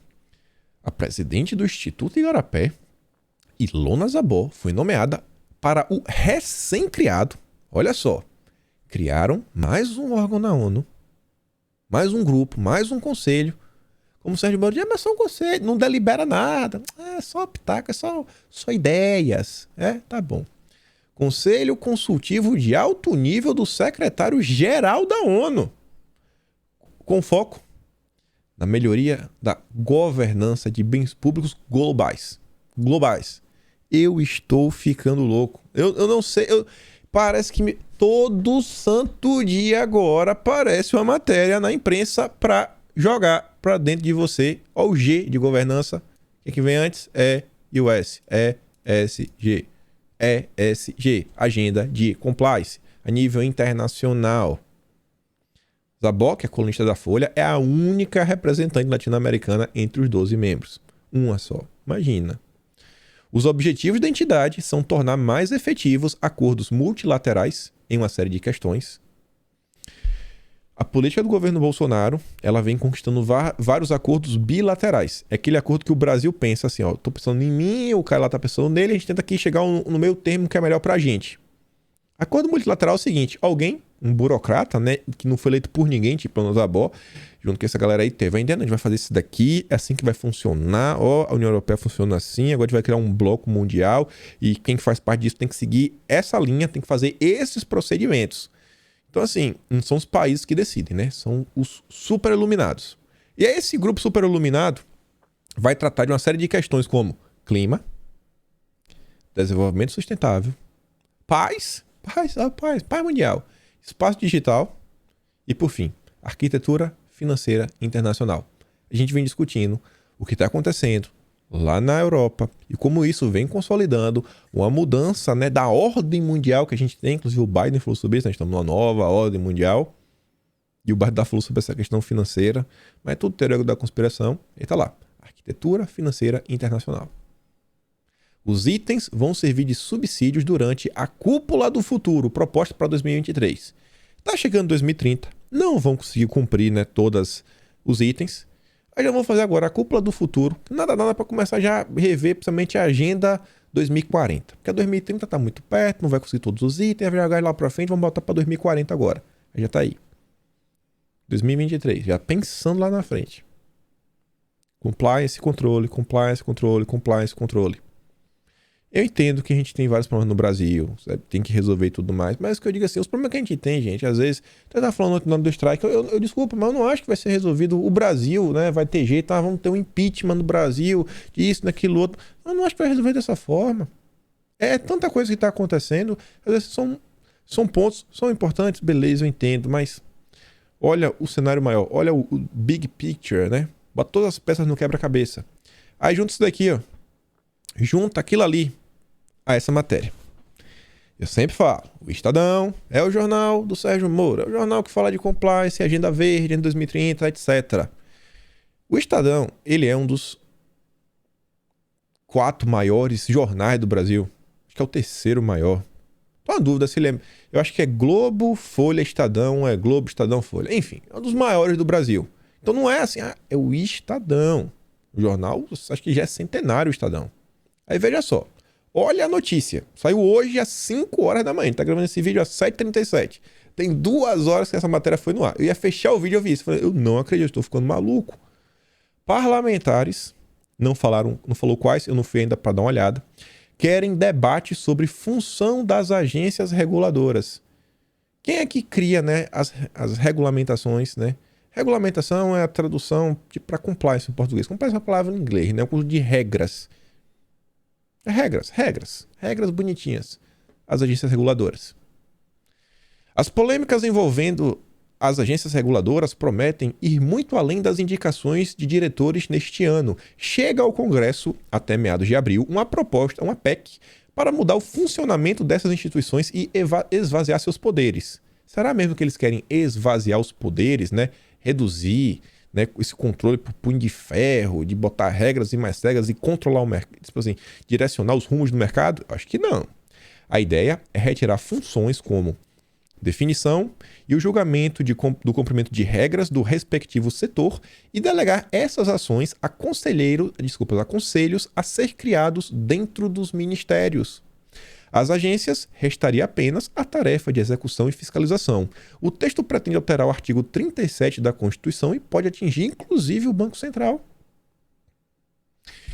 A presidente do Instituto Igarapé, Ilona Zabó, foi nomeada para o recém-criado. Olha só, criaram mais um órgão na ONU, mais um grupo, mais um conselho. Como o Sérgio Moro diz, mas só um conselho, não delibera nada. É só pitaco, é só ideias. Tá bom. Conselho Consultivo de Alto Nível do Secretário-Geral da ONU. Com foco na melhoria da governança de bens públicos globais. Eu estou ficando louco. Eu não sei... Parece que todo santo dia agora aparece uma matéria na imprensa para jogar para dentro de você. Olha o G de governança. O que vem antes? US. ESG. ESG. Agenda de Compliance. A nível internacional. Zabó, que é colunista da Folha, é a única representante latino-americana entre os 12 membros. Uma só. Imagina. Os objetivos da entidade são tornar mais efetivos acordos multilaterais em uma série de questões. A política do governo Bolsonaro, ela vem conquistando vários acordos bilaterais. É aquele acordo que o Brasil pensa assim, tô pensando em mim, o cara lá tá pensando nele, a gente tenta aqui chegar no meio termo que é melhor pra gente. Acordo multilateral é o seguinte, alguém, um burocrata, né, que não foi eleito por ninguém, tipo o Zabó, junto com essa galera aí, teve a ideia, a gente vai fazer isso daqui, é assim que vai funcionar, a União Europeia funciona assim, agora a gente vai criar um bloco mundial e quem faz parte disso tem que seguir essa linha, tem que fazer esses procedimentos. Então assim, não são os países que decidem, né? São os super-iluminados. E aí esse grupo super-iluminado vai tratar de uma série de questões como clima, desenvolvimento sustentável, paz mundial, espaço digital e, por fim, arquitetura financeira internacional. A gente vem discutindo o que está acontecendo lá na Europa. E como isso vem consolidando uma mudança, né, da ordem mundial que a gente tem. Inclusive o Biden falou sobre isso, nós estamos numa nova ordem mundial. E o Biden falou sobre essa questão financeira. Mas é tudo teoria da conspiração. E tá lá. Arquitetura financeira internacional. Os itens vão servir de subsídios durante a cúpula do futuro, proposta para 2023. Tá chegando 2030. Não vão conseguir cumprir, né, todos os itens. Aí já vamos fazer agora a cúpula do futuro. Nada para começar já a rever, principalmente a agenda 2040. Porque a 2030 tá muito perto, não vai conseguir todos os itens, vai jogar lá para frente, vamos botar para 2040 agora. Aí já tá aí. 2023, já pensando lá na frente. Compliance, controle, compliance, controle, compliance, controle. Eu entendo que a gente tem vários problemas no Brasil, sabe? Tem que resolver e tudo mais, mas o que eu digo assim, os problemas que a gente tem, gente, às vezes, você tá falando no nome do strike, eu desculpa, mas eu não acho que vai ser resolvido. O Brasil, né, vai ter jeito, vamos ter um impeachment no Brasil, disso, daquilo, outro. Eu não acho que vai resolver dessa forma. É tanta coisa que tá acontecendo, às vezes são pontos, são importantes, beleza, eu entendo, mas olha o cenário maior, olha o big picture, né? Bota todas as peças no quebra-cabeça. Aí junta isso daqui, ó. Junta aquilo ali a essa matéria. Eu sempre falo, o Estadão é o jornal do Sérgio Moro, é o jornal que fala de compliance, agenda verde em 2030, etc. O Estadão, ele é um dos 4 maiores jornais do Brasil. Acho que é o 3º maior. Tô na dúvida se ele é... Eu acho que é Globo, Folha, Estadão, é Globo, Estadão, Folha. Enfim, é um dos maiores do Brasil. Então não é assim, é o Estadão. O jornal, acho que já é centenário o Estadão. Aí veja só. Olha a notícia. Saiu hoje às 5 horas da manhã. Tá gravando esse vídeo às 7h37. Tem 2 horas que essa matéria foi no ar. Eu ia fechar o vídeo e eu vi isso. Falei, eu não acredito, estou ficando maluco. Parlamentares, não falou quais, eu não fui ainda para dar uma olhada, querem debate sobre função das agências reguladoras. Quem é que cria, né, as regulamentações, né? Regulamentação é a tradução para compliance em português. Compliance é uma palavra em inglês, né? O curso de regras. Regras bonitinhas. As agências reguladoras. As polêmicas envolvendo as agências reguladoras prometem ir muito além das indicações de diretores neste ano. Chega ao Congresso, até meados de abril, uma proposta, uma PEC, para mudar o funcionamento dessas instituições e esvaziar seus poderes. Será mesmo que eles querem esvaziar os poderes, né? Reduzir, né, esse controle por punho de ferro, de botar regras e mais regras e controlar o mercado, tipo assim, direcionar os rumos do mercado? Acho que não. A ideia é retirar funções como definição e o julgamento do cumprimento de regras do respectivo setor e delegar essas ações a conselheiros a ser criados dentro dos ministérios. Às agências, restaria apenas a tarefa de execução e fiscalização. O texto pretende alterar o artigo 37 da Constituição e pode atingir, inclusive, o Banco Central.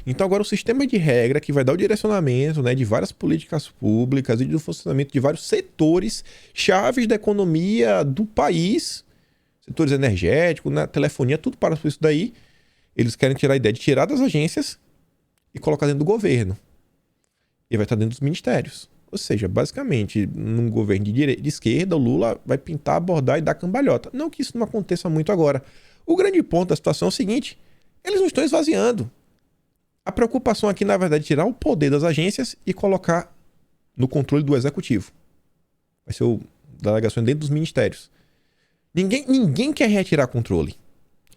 Então, agora, o sistema de regra que vai dar o direcionamento, né, de várias políticas públicas e do funcionamento de vários setores chaves da economia do país, setores energéticos, né, telefonia, tudo para isso daí. Eles querem tirar a ideia de tirar das agências e colocar dentro do governo. E vai estar dentro dos ministérios. Ou seja, basicamente, num governo de esquerda, o Lula vai pintar, abordar e dar cambalhota. Não que isso não aconteça muito agora. O grande ponto da situação é o seguinte: eles não estão esvaziando. A preocupação aqui, na verdade, é tirar o poder das agências e colocar no controle do executivo. Vai ser delegações dentro dos ministérios. Ninguém quer retirar controle.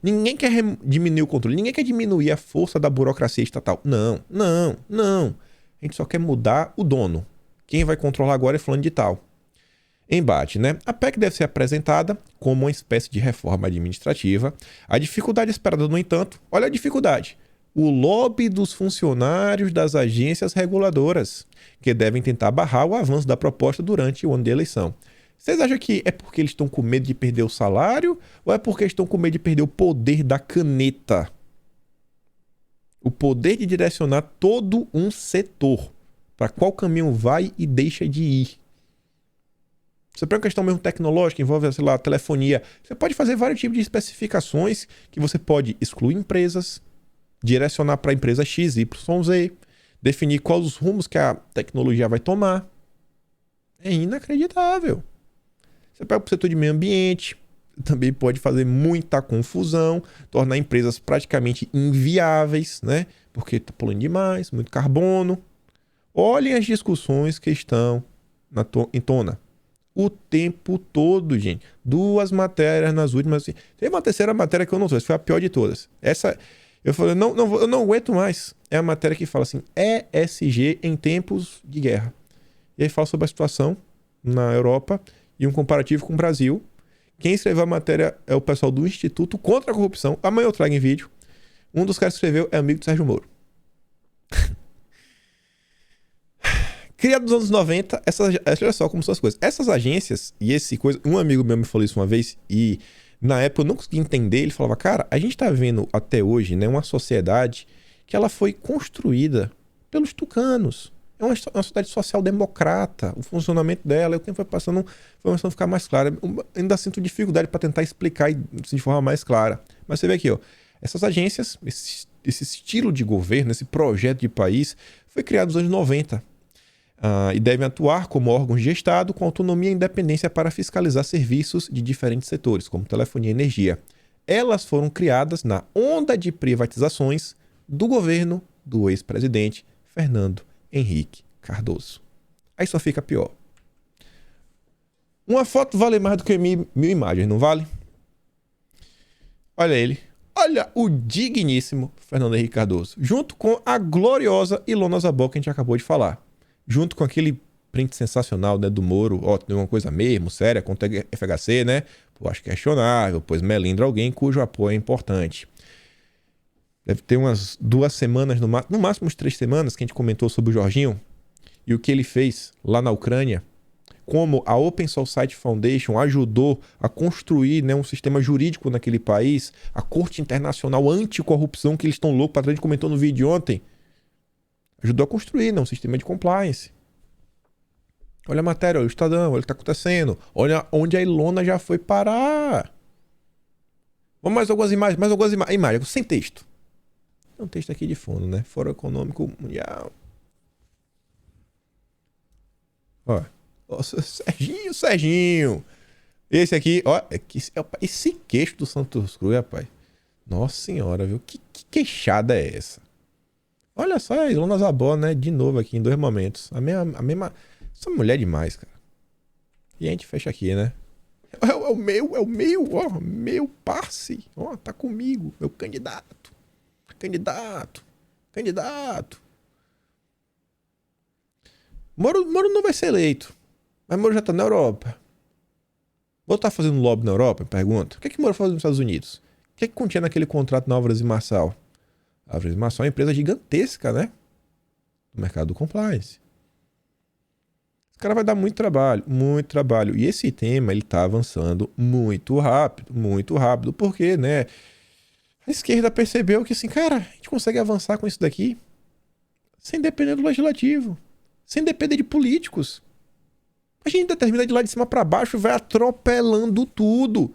Ninguém quer diminuir o controle. Ninguém quer diminuir a força da burocracia estatal. Não. A gente só quer mudar o dono. Quem vai controlar agora é fulano de tal. Embate, né? A PEC deve ser apresentada como uma espécie de reforma administrativa. A dificuldade esperada, no entanto, olha a dificuldade. O lobby dos funcionários das agências reguladoras, que devem tentar barrar o avanço da proposta durante o ano de eleição. Vocês acham que é porque eles estão com medo de perder o salário ou é porque estão com medo de perder o poder da caneta? O poder de direcionar todo um setor para qual caminho vai e deixa de ir. Você pega uma questão mesmo tecnológica, envolve, sei lá, telefonia. Você pode fazer vários tipos de especificações que você pode excluir empresas, direcionar para a empresa X, Y, Z, definir quais os rumos que a tecnologia vai tomar. É inacreditável. Você pega para o setor de meio ambiente, também pode fazer muita confusão, tornar empresas praticamente inviáveis, né? porque está poluindo demais, muito carbono. Olhem as discussões que estão em tona o tempo todo, gente. 2 matérias nas últimas. Tem uma terceira matéria que eu não sei, essa foi a pior de todas. Essa, eu falei, eu não aguento mais. É a matéria que fala assim, ESG em tempos de guerra. E aí fala sobre a situação na Europa e um comparativo com o Brasil. Quem escreveu a matéria é o pessoal do Instituto contra a Corrupção. Amanhã eu trago em vídeo. Um dos caras que escreveu é amigo do Sérgio Moro. Criado nos anos 90, olha só como são as coisas. Essas agências e esse coisa... Um amigo meu me falou isso uma vez e na época eu não conseguia entender. Ele falava, cara, a gente tá vendo até hoje, né, uma sociedade que ela foi construída pelos tucanos. É uma sociedade social-democrata. O funcionamento dela, o tempo foi passando, foi começando a ficar mais clara. Eu ainda sinto dificuldade para tentar explicar de forma mais clara. Mas você vê aqui, ó, essas agências, esse estilo de governo, esse projeto de país, foi criado nos anos 90. E devem atuar como órgãos de Estado com autonomia e independência para fiscalizar serviços de diferentes setores, como telefonia e energia. Elas foram criadas na onda de privatizações do governo do ex-presidente Fernando Henrique Cardoso. Aí só fica pior. Uma foto vale mais do que mil imagens, não vale? Olha ele. Olha o digníssimo Fernando Henrique Cardoso, junto com a gloriosa Ilona Zabó, que a gente acabou de falar. Junto com aquele print sensacional, né, do Moro, ó, tem uma coisa mesmo, séria, contra a FHC, né? Pô, acho questionável, pois melindra alguém cujo apoio é importante. Deve ter umas 2 semanas, no máximo umas 3 semanas, que a gente comentou sobre o Jorginho e o que ele fez lá na Ucrânia, como a Open Society Foundation ajudou a construir, né, um sistema jurídico naquele país, a Corte Internacional Anticorrupção, que eles estão loucos, a gente comentou no vídeo ontem, ajudou a construir, né, um sistema de compliance. Olha a matéria, olha o Estadão, olha o que está acontecendo. Olha onde a Ilona já foi parar. Vamos mais algumas imagens, sem texto. Tem um texto aqui de fundo, né? Fórum Econômico Mundial. Ó, Serginho. Esse aqui, ó, esse queixo do Santos Cruz, rapaz. Nossa senhora, viu? Que queixada é essa? Olha só a Ilona Zabó, né? De novo aqui, em 2 momentos. A mesma... Essa mulher é demais, cara. E a gente fecha aqui, né? É o meu parce. Ó, tá comigo. Meu candidato. Moro não vai ser eleito. Mas Moro já tá na Europa. Moro tá fazendo lobby na Europa? Pergunta. O que Moro faz nos Estados Unidos? O que continha naquele contrato na Álvares e Marçal? A Álvares e Marçal é uma empresa gigantesca, né? No mercado do compliance. Esse cara vai dar muito trabalho. E esse tema, ele tá avançando muito rápido, porque, né, a esquerda percebeu que, assim, cara, a gente consegue avançar com isso daqui sem depender do legislativo, sem depender de políticos. A gente determina de lá de cima para baixo, vai atropelando tudo.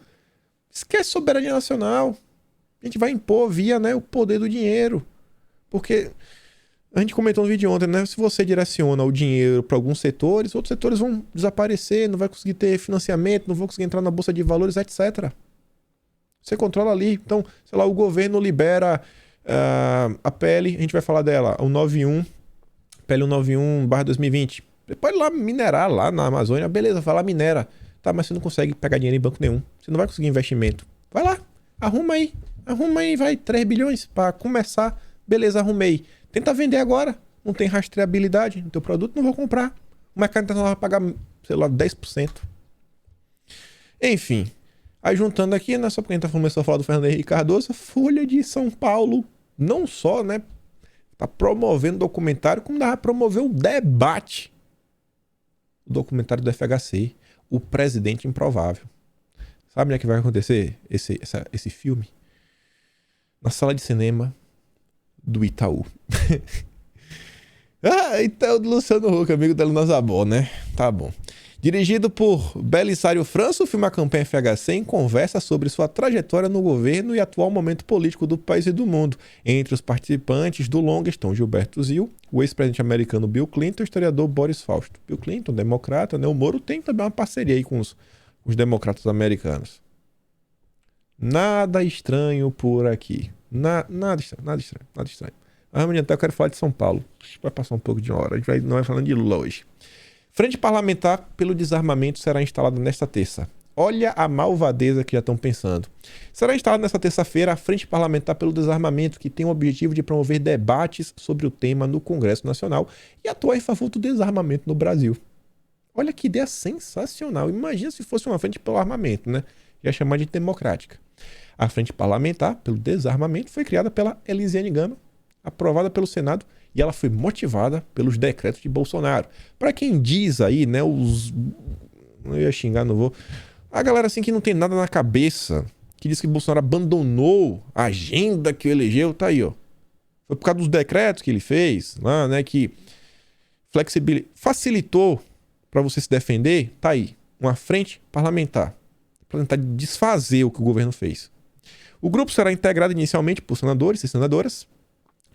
Esquece soberania nacional. A gente vai impor via, né, o poder do dinheiro. Porque... A gente comentou no vídeo ontem, né? Se você direciona o dinheiro para alguns setores, outros setores vão desaparecer, não vai conseguir ter financiamento, não vão conseguir entrar na bolsa de valores, etc. Você controla ali. Então, sei lá, o governo libera a PL, a gente vai falar dela, o 91, PL 191/2020. Você pode ir lá minerar lá na Amazônia, beleza, vai lá, minera. Tá, mas você não consegue pegar dinheiro em banco nenhum. Você não vai conseguir investimento. Vai lá, arruma aí, vai, 3 bilhões para começar. Beleza, arrumei. Tenta vender agora. Não tem rastreabilidade no teu produto, não vou comprar. O mercado internacional vai pagar, sei lá, 10%. Enfim. Aí juntando aqui, né, só porque a gente começou a falar do Fernando Henrique Cardoso, a Folha de São Paulo, não só, né, tá promovendo documentário, como dá promover o debate. O documentário do FHC, O Presidente Improvável. Sabe onde é que vai acontecer esse filme? Na sala de cinema do Itaú. Itaú do Luciano Huck, amigo da Ilona Zabó, né? Tá bom. Dirigido por Belisário França, o filme A Campanha FHC conversa sobre sua trajetória no governo e atual momento político do país e do mundo. Entre os participantes do longa estão Gilberto Gil, o ex-presidente americano Bill Clinton e o historiador Boris Fausto. Bill Clinton, democrata, né? O Moro tem também uma parceria aí com os democratas americanos. Nada estranho por aqui. Nada estranho. Vamos adiantar, eu quero falar de São Paulo. Vai passar um pouco de uma hora. A gente não vai falando de Lula hoje. Frente parlamentar pelo desarmamento será instalada nesta terça. Olha a malvadeza que já estão pensando. Será instalada nesta terça-feira a Frente Parlamentar pelo Desarmamento, que tem o objetivo de promover debates sobre o tema no Congresso Nacional e atuar em favor do desarmamento no Brasil. Olha que ideia sensacional. Imagina se fosse uma frente pelo armamento, né? Ia chamar de democrática. A Frente Parlamentar pelo Desarmamento foi criada pela Elisiane Gama, aprovada pelo Senado, e ela foi motivada pelos decretos de Bolsonaro. Para quem diz aí, né, não ia xingar, não vou. A galera assim que não tem nada na cabeça, que diz que Bolsonaro abandonou a agenda que o elegeu, tá aí, ó. Foi por causa dos decretos que ele fez, lá, né, que facilitou para você se defender, tá aí, uma frente parlamentar para tentar desfazer o que o governo fez. O grupo será integrado inicialmente por senadores e senadoras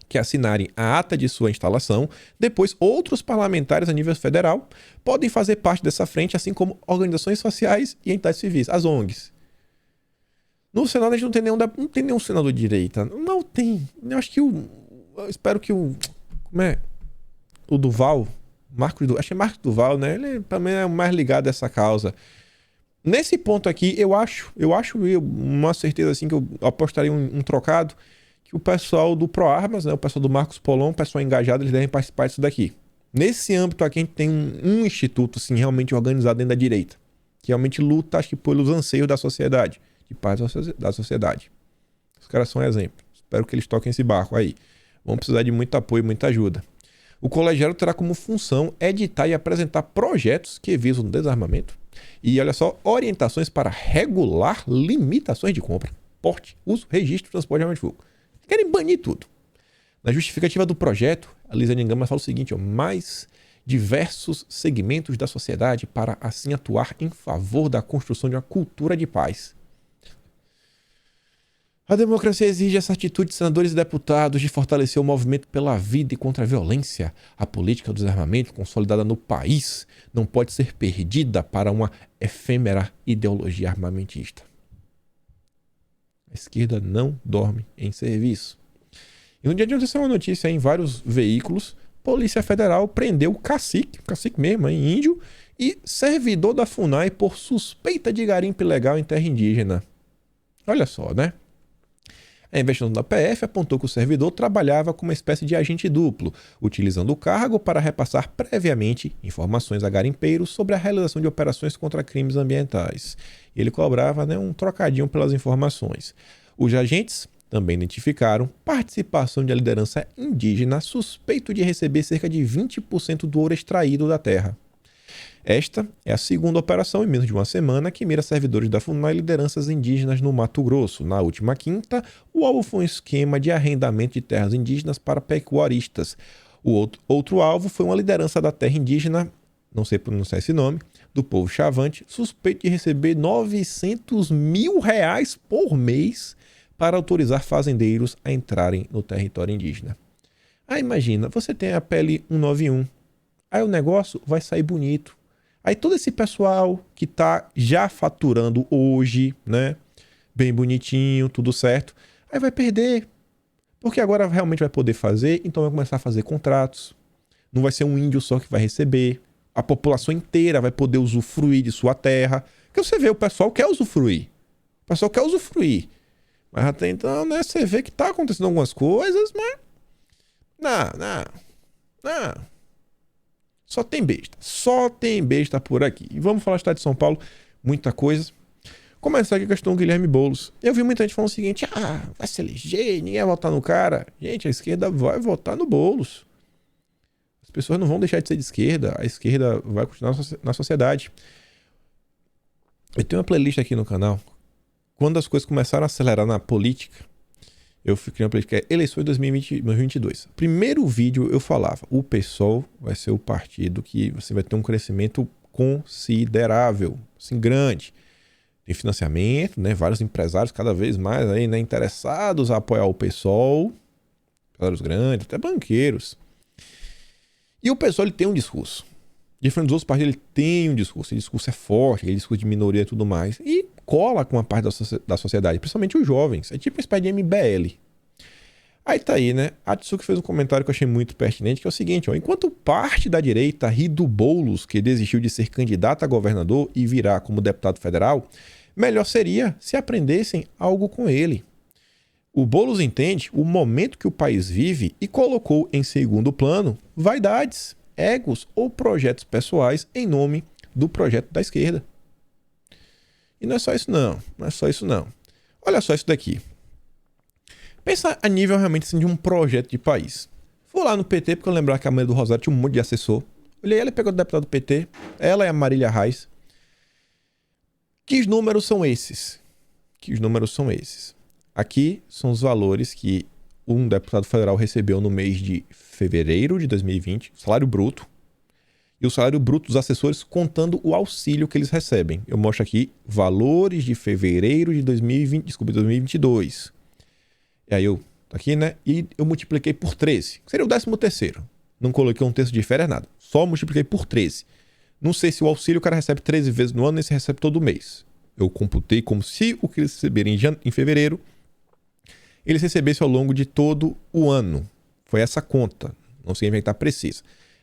que assinarem a ata de sua instalação. Depois, outros parlamentares a nível federal podem fazer parte dessa frente, assim como organizações sociais e entidades civis, as ONGs. No Senado a gente não tem nenhum senador de direita. Não tem. Eu acho que eu espero que como é? O Duval, acho que é Marcos Duval, né? Ele também é mais ligado a essa causa. Nesse ponto aqui, eu acho uma certeza assim que eu apostaria um trocado, que o pessoal do ProArmas, né, o pessoal do Marcos Polon, o pessoal engajado, eles devem participar disso daqui. Nesse âmbito aqui, a gente tem um instituto assim, realmente organizado dentro da direita, que realmente luta, acho que, pelos anseios da sociedade, de paz da sociedade. Os caras são um exemplo. Espero que eles toquem esse barco aí. Vão precisar de muito apoio e muita ajuda. O colegiado terá como função editar e apresentar projetos que visam o desarmamento e, olha só, orientações para regular limitações de compra, porte, uso, registro, transporte de arma de fogo. Querem banir tudo. Na justificativa do projeto, a Elisiane Gama fala o seguinte, ó, mais diversos segmentos da sociedade para assim atuar em favor da construção de uma cultura de paz. A democracia exige essa atitude de senadores e deputados de fortalecer o movimento pela vida e contra a violência. A política do desarmamento consolidada no país não pode ser perdida para uma efêmera ideologia armamentista. A esquerda não dorme em serviço. E no dia de ontem saiu uma notícia em vários veículos. Polícia Federal prendeu o cacique mesmo, índio, e servidor da FUNAI por suspeita de garimpo ilegal em terra indígena. Olha só, né? A investigação da PF apontou que o servidor trabalhava como uma espécie de agente duplo, utilizando o cargo para repassar previamente informações a garimpeiros sobre a realização de operações contra crimes ambientais. E ele cobrava, né, um trocadinho pelas informações. Os agentes também identificaram participação de a liderança indígena suspeito de receber cerca de 20% do ouro extraído da terra. Esta é a segunda operação em menos de uma semana que mira servidores da FUNAI e lideranças indígenas no Mato Grosso. Na última quinta, o alvo foi um esquema de arrendamento de terras indígenas para pecuaristas. O outro alvo foi uma liderança da terra indígena, não sei pronunciar esse nome, do povo Chavante, suspeito de receber R$900 mil por mês para autorizar fazendeiros a entrarem no território indígena. Aí imagina, você tem a PL 191, aí o negócio vai sair bonito. Aí todo esse pessoal que tá já faturando hoje, né, bem bonitinho, tudo certo, aí vai perder, porque agora realmente vai poder fazer, então vai começar a fazer contratos, não vai ser um índio só que vai receber, a população inteira vai poder usufruir de sua terra, porque você vê, o pessoal quer usufruir, mas até então, né, você vê que tá acontecendo algumas coisas, mas não. Só tem besta por aqui. E vamos falar do estado de São Paulo, muita coisa. Começar aqui com a questão do Guilherme Boulos. Eu vi muita gente falando o seguinte, vai se eleger, ninguém vai votar no cara. Gente, a esquerda vai votar no Boulos. As pessoas não vão deixar de ser de esquerda, a esquerda vai continuar na sociedade. Eu tenho uma playlist aqui no canal. Quando as coisas começaram a acelerar na política, eu criei uma playlist que é Eleições 2022. Primeiro vídeo eu falava, o PSOL vai ser o partido que você vai ter um crescimento considerável, assim, grande. Tem financiamento, né? Vários empresários cada vez mais aí, né, interessados a apoiar o PSOL, empresários grandes, até banqueiros. E o PSOL, ele tem um discurso. Diferente dos outros partidos, ele tem um discurso. Esse discurso é forte, aquele discurso de minoria e tudo mais. E cola com uma parte da sociedade, principalmente os jovens. É tipo uma espécie de MBL. Aí tá aí, né? A Atsuki fez um comentário que eu achei muito pertinente, que é o seguinte, ó. Enquanto parte da direita ri do Boulos, que desistiu de ser candidato a governador e virá como deputado federal, melhor seria se aprendessem algo com ele. O Boulos entende o momento que o país vive e colocou em segundo plano vaidades, egos ou projetos pessoais em nome do projeto da esquerda. E não é só isso não, não é só isso não. Olha só isso daqui. Pensa a nível realmente assim, de um projeto de país. Vou lá no PT, porque eu lembrar que a mãe do Rosário tinha um monte de assessor. Olhei ela e pegou o deputado do PT, ela e a Marília Reis. Que números são esses? Que números são esses? Aqui são os valores que um deputado federal recebeu no mês de fevereiro de 2020, salário bruto, e o salário bruto dos assessores contando o auxílio que eles recebem. Eu mostro aqui valores de fevereiro de 2022. E aí tá aqui, né? E eu multipliquei por 13, que seria o 13º. Não coloquei um texto de férias, nada. Só multipliquei por 13. Não sei se o auxílio o cara recebe 13 vezes no ano, nem se recebe todo mês. Eu computei como se o que eles receberem em fevereiro eles recebessem ao longo de todo o ano. Foi essa conta. Não sei inventar precisa.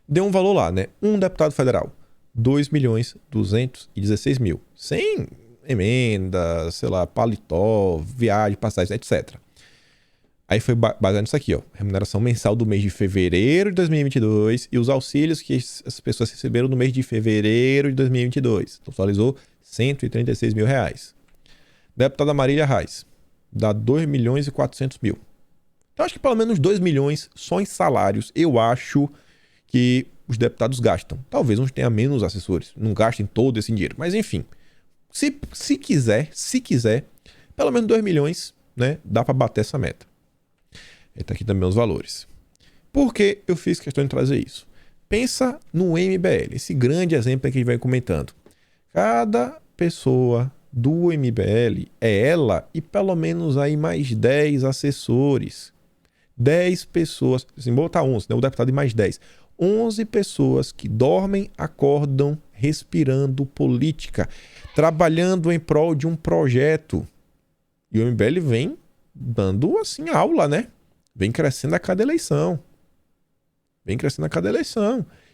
Deu um valor lá, né? Um deputado federal. 2.216.000. Sem emenda, sei lá, paletó, viagem, passagem, etc. Aí foi baseado nisso aqui, ó. Remuneração mensal do mês de fevereiro de 2022 e os auxílios que as pessoas receberam no mês de fevereiro de 2022. Totalizou R$136.000. Deputada Marília Reis. Dá 2.400.000. Então, acho que pelo menos 2 milhões só em salários, eu acho que os deputados gastam. Talvez uns tenham menos assessores, não gastem todo esse dinheiro. Mas, enfim, se quiser, pelo menos 2 milhões, né, dá para bater essa meta. E tá aqui também os valores. Por que eu fiz questão de trazer isso? Pensa no MBL, esse grande exemplo que a gente vai comentando. Cada pessoa do MBL é ela e pelo menos aí mais 10 assessores. 10 pessoas, assim, botar 11, né? O deputado e mais 10. 11 pessoas que dormem, acordam, respirando política, trabalhando em prol de um projeto. E o MBL vem dando, assim, aula, né? Vem crescendo a cada eleição.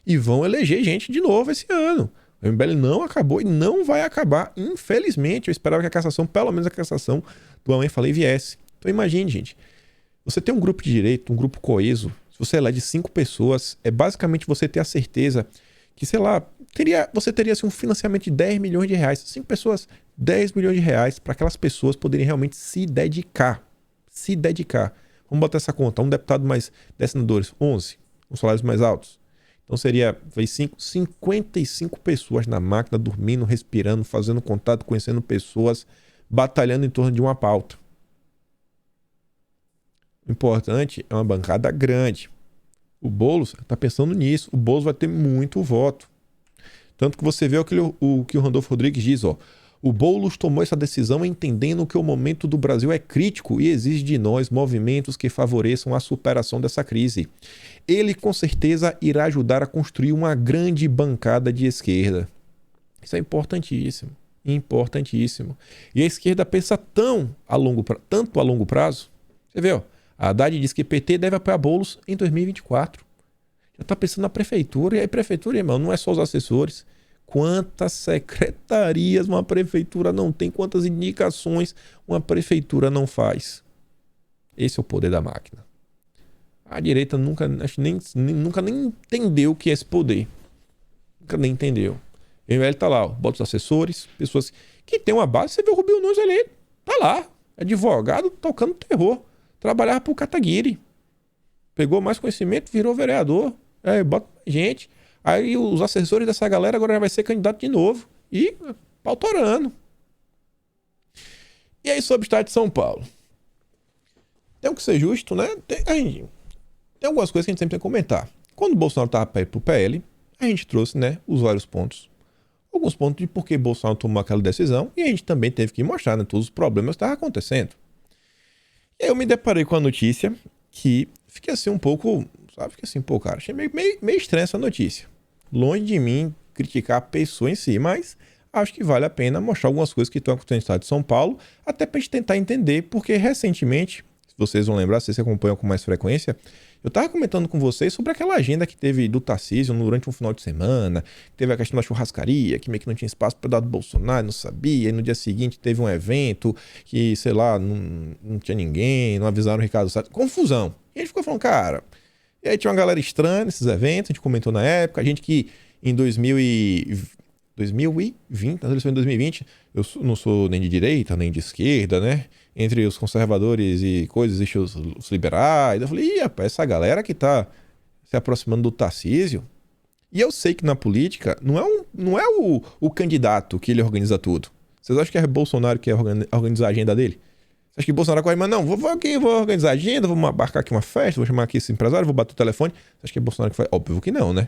E vão eleger gente de novo esse ano. O MBL não acabou e não vai acabar, infelizmente. Eu esperava que a cassação, pelo menos a cassação do Amanhã Falei, viesse. Então imagine, gente. Você tem um grupo de direito, um grupo coeso. Se você elege 5 pessoas, é basicamente você ter a certeza que, sei lá, você teria assim, um financiamento de 10 milhões de reais. 5 pessoas, 10 milhões de reais para aquelas pessoas poderem realmente se dedicar. Vamos botar essa conta. Um deputado mais 10 senadores, 11. Com salários mais altos. Então seria 55 pessoas na máquina, dormindo, respirando, fazendo contato, conhecendo pessoas, batalhando em torno de uma pauta. O importante é uma bancada grande. O Boulos está pensando nisso. O Boulos vai ter muito voto. Tanto que você vê o que o Randolfo Rodrigues diz, ó. O Boulos tomou essa decisão entendendo que o momento do Brasil é crítico e exige de nós movimentos que favoreçam a superação dessa crise. Ele com certeza irá ajudar a construir uma grande bancada de esquerda. Isso é importantíssimo. E a esquerda pensa tanto a longo prazo. Você vê, ó, a Haddad diz que PT deve apoiar Boulos em 2024. Já está pensando na prefeitura. E aí, prefeitura, irmão, não é só os assessores. Quantas secretarias uma prefeitura não tem? Quantas indicações uma prefeitura não faz? Esse é o poder da máquina. A direita nunca nem entendeu o que é esse poder. Nunca nem entendeu. O MBL tá lá, ó, bota os assessores, pessoas que tem uma base. Você vê o Rubinho Nunes ali, tá lá. Advogado tocando terror. Trabalhava pro Kataguiri. Pegou mais conhecimento, virou vereador. Aí bota gente. Aí os assessores dessa galera agora já vai ser candidato de novo. E pau torando. E aí sobre o estado de São Paulo. Tem que ser justo, né? Tem algumas coisas que a gente sempre tem que comentar. Quando o Bolsonaro estava para ir pro PL, a gente trouxe, né, os vários pontos. Alguns pontos de por que Bolsonaro tomou aquela decisão. E a gente também teve que mostrar, né, todos os problemas que estavam acontecendo. E aí eu me deparei com a notícia que fiquei assim um pouco... Sabe? Fiquei assim, pô, cara, achei meio estranha essa notícia. Longe de mim criticar a pessoa em si, mas acho que vale a pena mostrar algumas coisas que estão acontecendo no estado de São Paulo, até pra gente tentar entender, porque recentemente, vocês vão lembrar, vocês acompanham com mais frequência, eu tava comentando com vocês sobre aquela agenda que teve do Tarcísio durante um final de semana, teve a questão da churrascaria, que meio que não tinha espaço para dar do Bolsonaro, não sabia, e no dia seguinte teve um evento que, sei lá, não tinha ninguém, não avisaram o Ricardo Salles, confusão. E a gente ficou falando, cara, e aí tinha uma galera estranha nesses eventos, a gente comentou na época, a gente que em 2020, nas eleições de 2020, eu não sou nem de direita, nem de esquerda, né? Entre os conservadores e coisas, existem os liberais. Eu falei, ih, rapaz, essa galera que tá se aproximando do Tarcísio. E eu sei que na política não é o candidato que ele organiza tudo. Vocês acham que é Bolsonaro que organizar a agenda dele? Você acha que Bolsonaro corre, mas não, vou aqui, vou organizar a agenda, vou marcar aqui uma festa, vou chamar aqui esse empresário, vou bater o telefone. Você acha que é Bolsonaro que faz? Óbvio que não, né?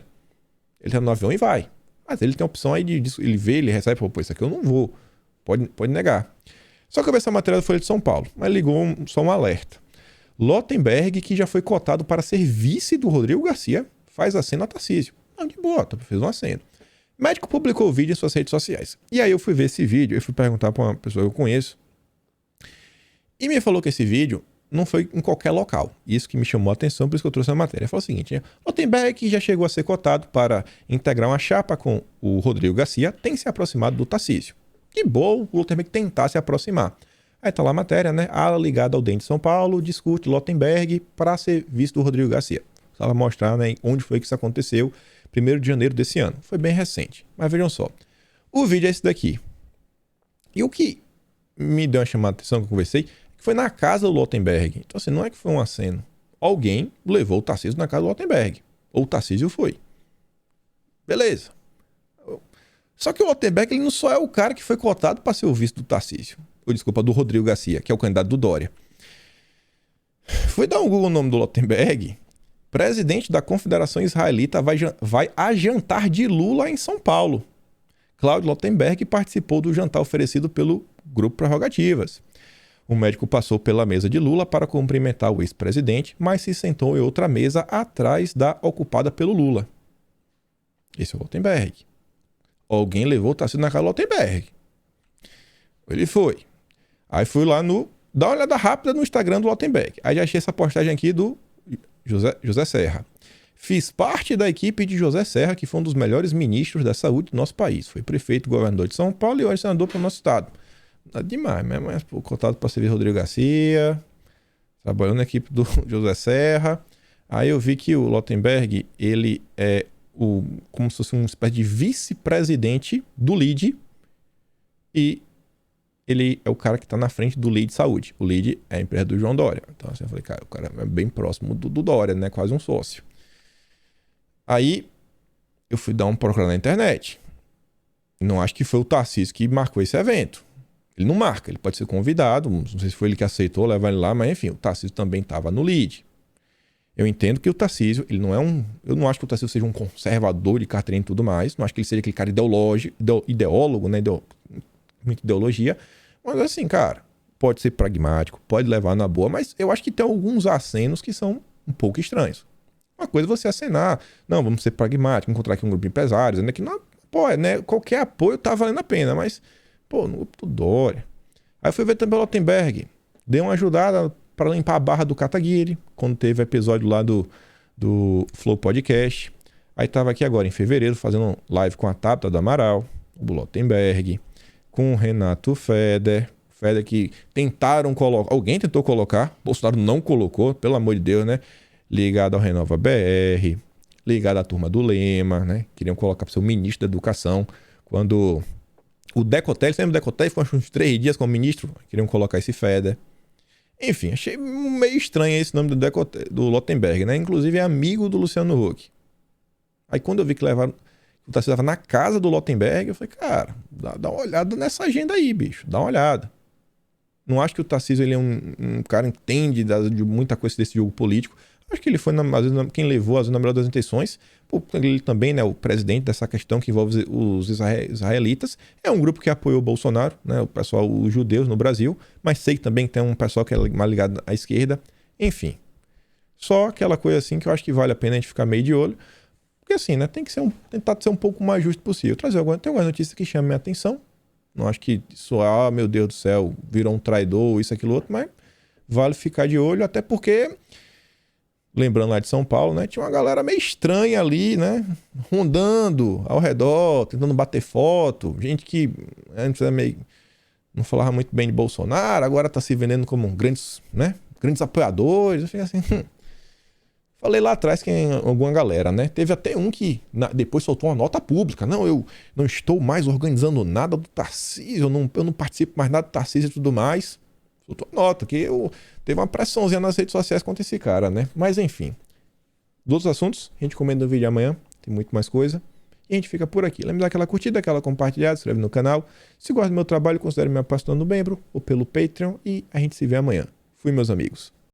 Ele tá no avião e vai. Mas ele tem a opção aí de ele vê, ele recebe, pô, isso aqui eu não vou. Pode negar. Só que eu vi essa matéria da Folha de São Paulo, mas ligou só um alerta. Lottenberg, que já foi cotado para ser vice do Rodrigo Garcia, faz aceno a Tarcísio. Não, de boa, fez um aceno. O médico publicou o vídeo em suas redes sociais. E aí eu fui ver esse vídeo, eu fui perguntar para uma pessoa que eu conheço, e me falou que esse vídeo não foi em qualquer local. Isso que me chamou a atenção, por isso que eu trouxe a matéria. Ele falou o seguinte, Lottenberg já chegou a ser cotado para integrar uma chapa com o Rodrigo Garcia, tem se aproximado do Tarcísio. Que bom o Lottenberg tentar se aproximar. Aí tá lá a matéria, né? Ala ligada ao DEM de São Paulo discute Lottenberg para ser visto do Rodrigo Garcia. Só para mostrar, né, onde foi que isso aconteceu, 1º de janeiro desse ano. Foi bem recente. Mas vejam só. O vídeo é esse daqui. E o que me deu uma chamada de atenção que eu conversei, que foi na casa do Lottenberg. Então assim, não é que foi um aceno. Alguém levou o Tarcísio na casa do Lottenberg. Ou o Tarcísio foi. Beleza. Só que o Lottenberg, ele não só é o cara que foi cotado para ser o vice do Tarcísio. Ou, desculpa, do Rodrigo Garcia, que é o candidato do Dória. Foi dar um Google no nome do Lottenberg. Presidente da Confederação Israelita vai a jantar de Lula em São Paulo. Cláudio Lottenberg participou do jantar oferecido pelo Grupo Prerrogativas. O médico passou pela mesa de Lula para cumprimentar o ex-presidente, mas se sentou em outra mesa atrás da ocupada pelo Lula. Esse é o Lottenberg. Alguém levou o Tarcísio na casa do Lottenberg. Ele foi. Aí fui lá dá uma olhada rápida no Instagram do Lottenberg. Aí já achei essa postagem aqui do José Serra. Fiz parte da equipe de José Serra, que foi um dos melhores ministros da saúde do nosso país. Foi prefeito, governador de São Paulo e hoje senador para o nosso estado. Nada demais, mas cotado para servir Rodrigo Garcia, trabalhando na equipe do José Serra. Aí eu vi que o Lottenberg, ele é como se fosse uma espécie de vice-presidente do LIDE e ele é o cara que está na frente do LIDE Saúde. O LIDE é a empresa do João Dória. Então assim, eu falei, cara, o cara é bem próximo do Dória, né? Quase um sócio. Aí eu fui dar um procura na internet. Não acho que foi o Tarcísio que marcou esse evento. Ele não marca, ele pode ser convidado, não sei se foi ele que aceitou levar ele lá, mas enfim, o Tarcísio também estava no LIDE. Eu entendo que o Tarcísio, ele não é eu não acho que o Tarcísio seja um conservador de carteirinha e tudo mais, não acho que ele seja aquele cara ideólogo, né, muita ideologia, mas assim, cara, pode ser pragmático, pode levar na boa, mas eu acho que tem alguns acenos que são um pouco estranhos. Uma coisa é você acenar, não, vamos ser pragmáticos, encontrar aqui um grupo de empresários, né, que não apoia, né, qualquer apoio tá valendo a pena, mas, pô, no grupo do Dória. Aí eu fui ver também o Lottenberg, deu uma ajudada para limpar a barra do Kataguiri, quando teve o episódio lá do Flow Podcast. Aí tava aqui agora, em fevereiro, fazendo live com a Tabata do Amaral, o Lottenberg, com o Renato Feder que tentaram colocar, alguém tentou colocar, Bolsonaro não colocou, pelo amor de Deus, né? Ligado ao Renova BR, ligado à turma do Lema, né? Queriam colocar para ser o ministro da Educação, quando o Decotelli, você lembra do Decotelli? Foi uns 3 dias como ministro, queriam colocar esse Feder. Enfim, achei meio estranho esse nome do Lottenberg, né? Inclusive é amigo do Luciano Huck. Aí quando eu vi que o Tarcísio estava na casa do Lottenberg, eu falei, cara, dá uma olhada nessa agenda aí, bicho. Dá uma olhada. Não acho que o Tarcísio ele é um cara que entende de muita coisa desse jogo político. Acho que ele foi, às vezes, quem levou, às vezes, na melhor das intenções. Ele também, né, o presidente dessa questão que envolve os israelitas. É um grupo que apoiou o Bolsonaro, né, o pessoal, os judeus no Brasil. Mas sei que também tem um pessoal que é mais ligado à esquerda. Enfim. Só aquela coisa assim que eu acho que vale a pena a gente ficar meio de olho. Porque assim, né, tem que tentar ser um pouco mais justo possível. Tem algumas notícias que chamam minha atenção. Não acho que isso, meu Deus do céu, virou um traidor, isso, aquilo, outro, mas vale ficar de olho, até porque, lembrando lá de São Paulo, né, tinha uma galera meio estranha ali, né, rondando ao redor, tentando bater foto, gente que antes era meio, não falava muito bem de Bolsonaro, agora tá se vendendo como grandes, né, grandes apoiadores. Eu fiquei assim, falei lá atrás que alguma galera, né? Teve até um que depois soltou uma nota pública. Não, eu não estou mais organizando nada do Tarcísio, eu não participo mais nada do Tarcísio e tudo mais. Soltou a nota, que teve uma pressãozinha nas redes sociais contra esse cara, né? Mas enfim. Dos outros assuntos, a gente comenta no vídeo de amanhã, tem muito mais coisa. E a gente fica por aqui. Lembra de dar aquela curtida, aquela compartilhada, se inscreve no canal. Se gosta do meu trabalho, considere me apoiando no membro ou pelo Patreon. E a gente se vê amanhã. Fui, meus amigos.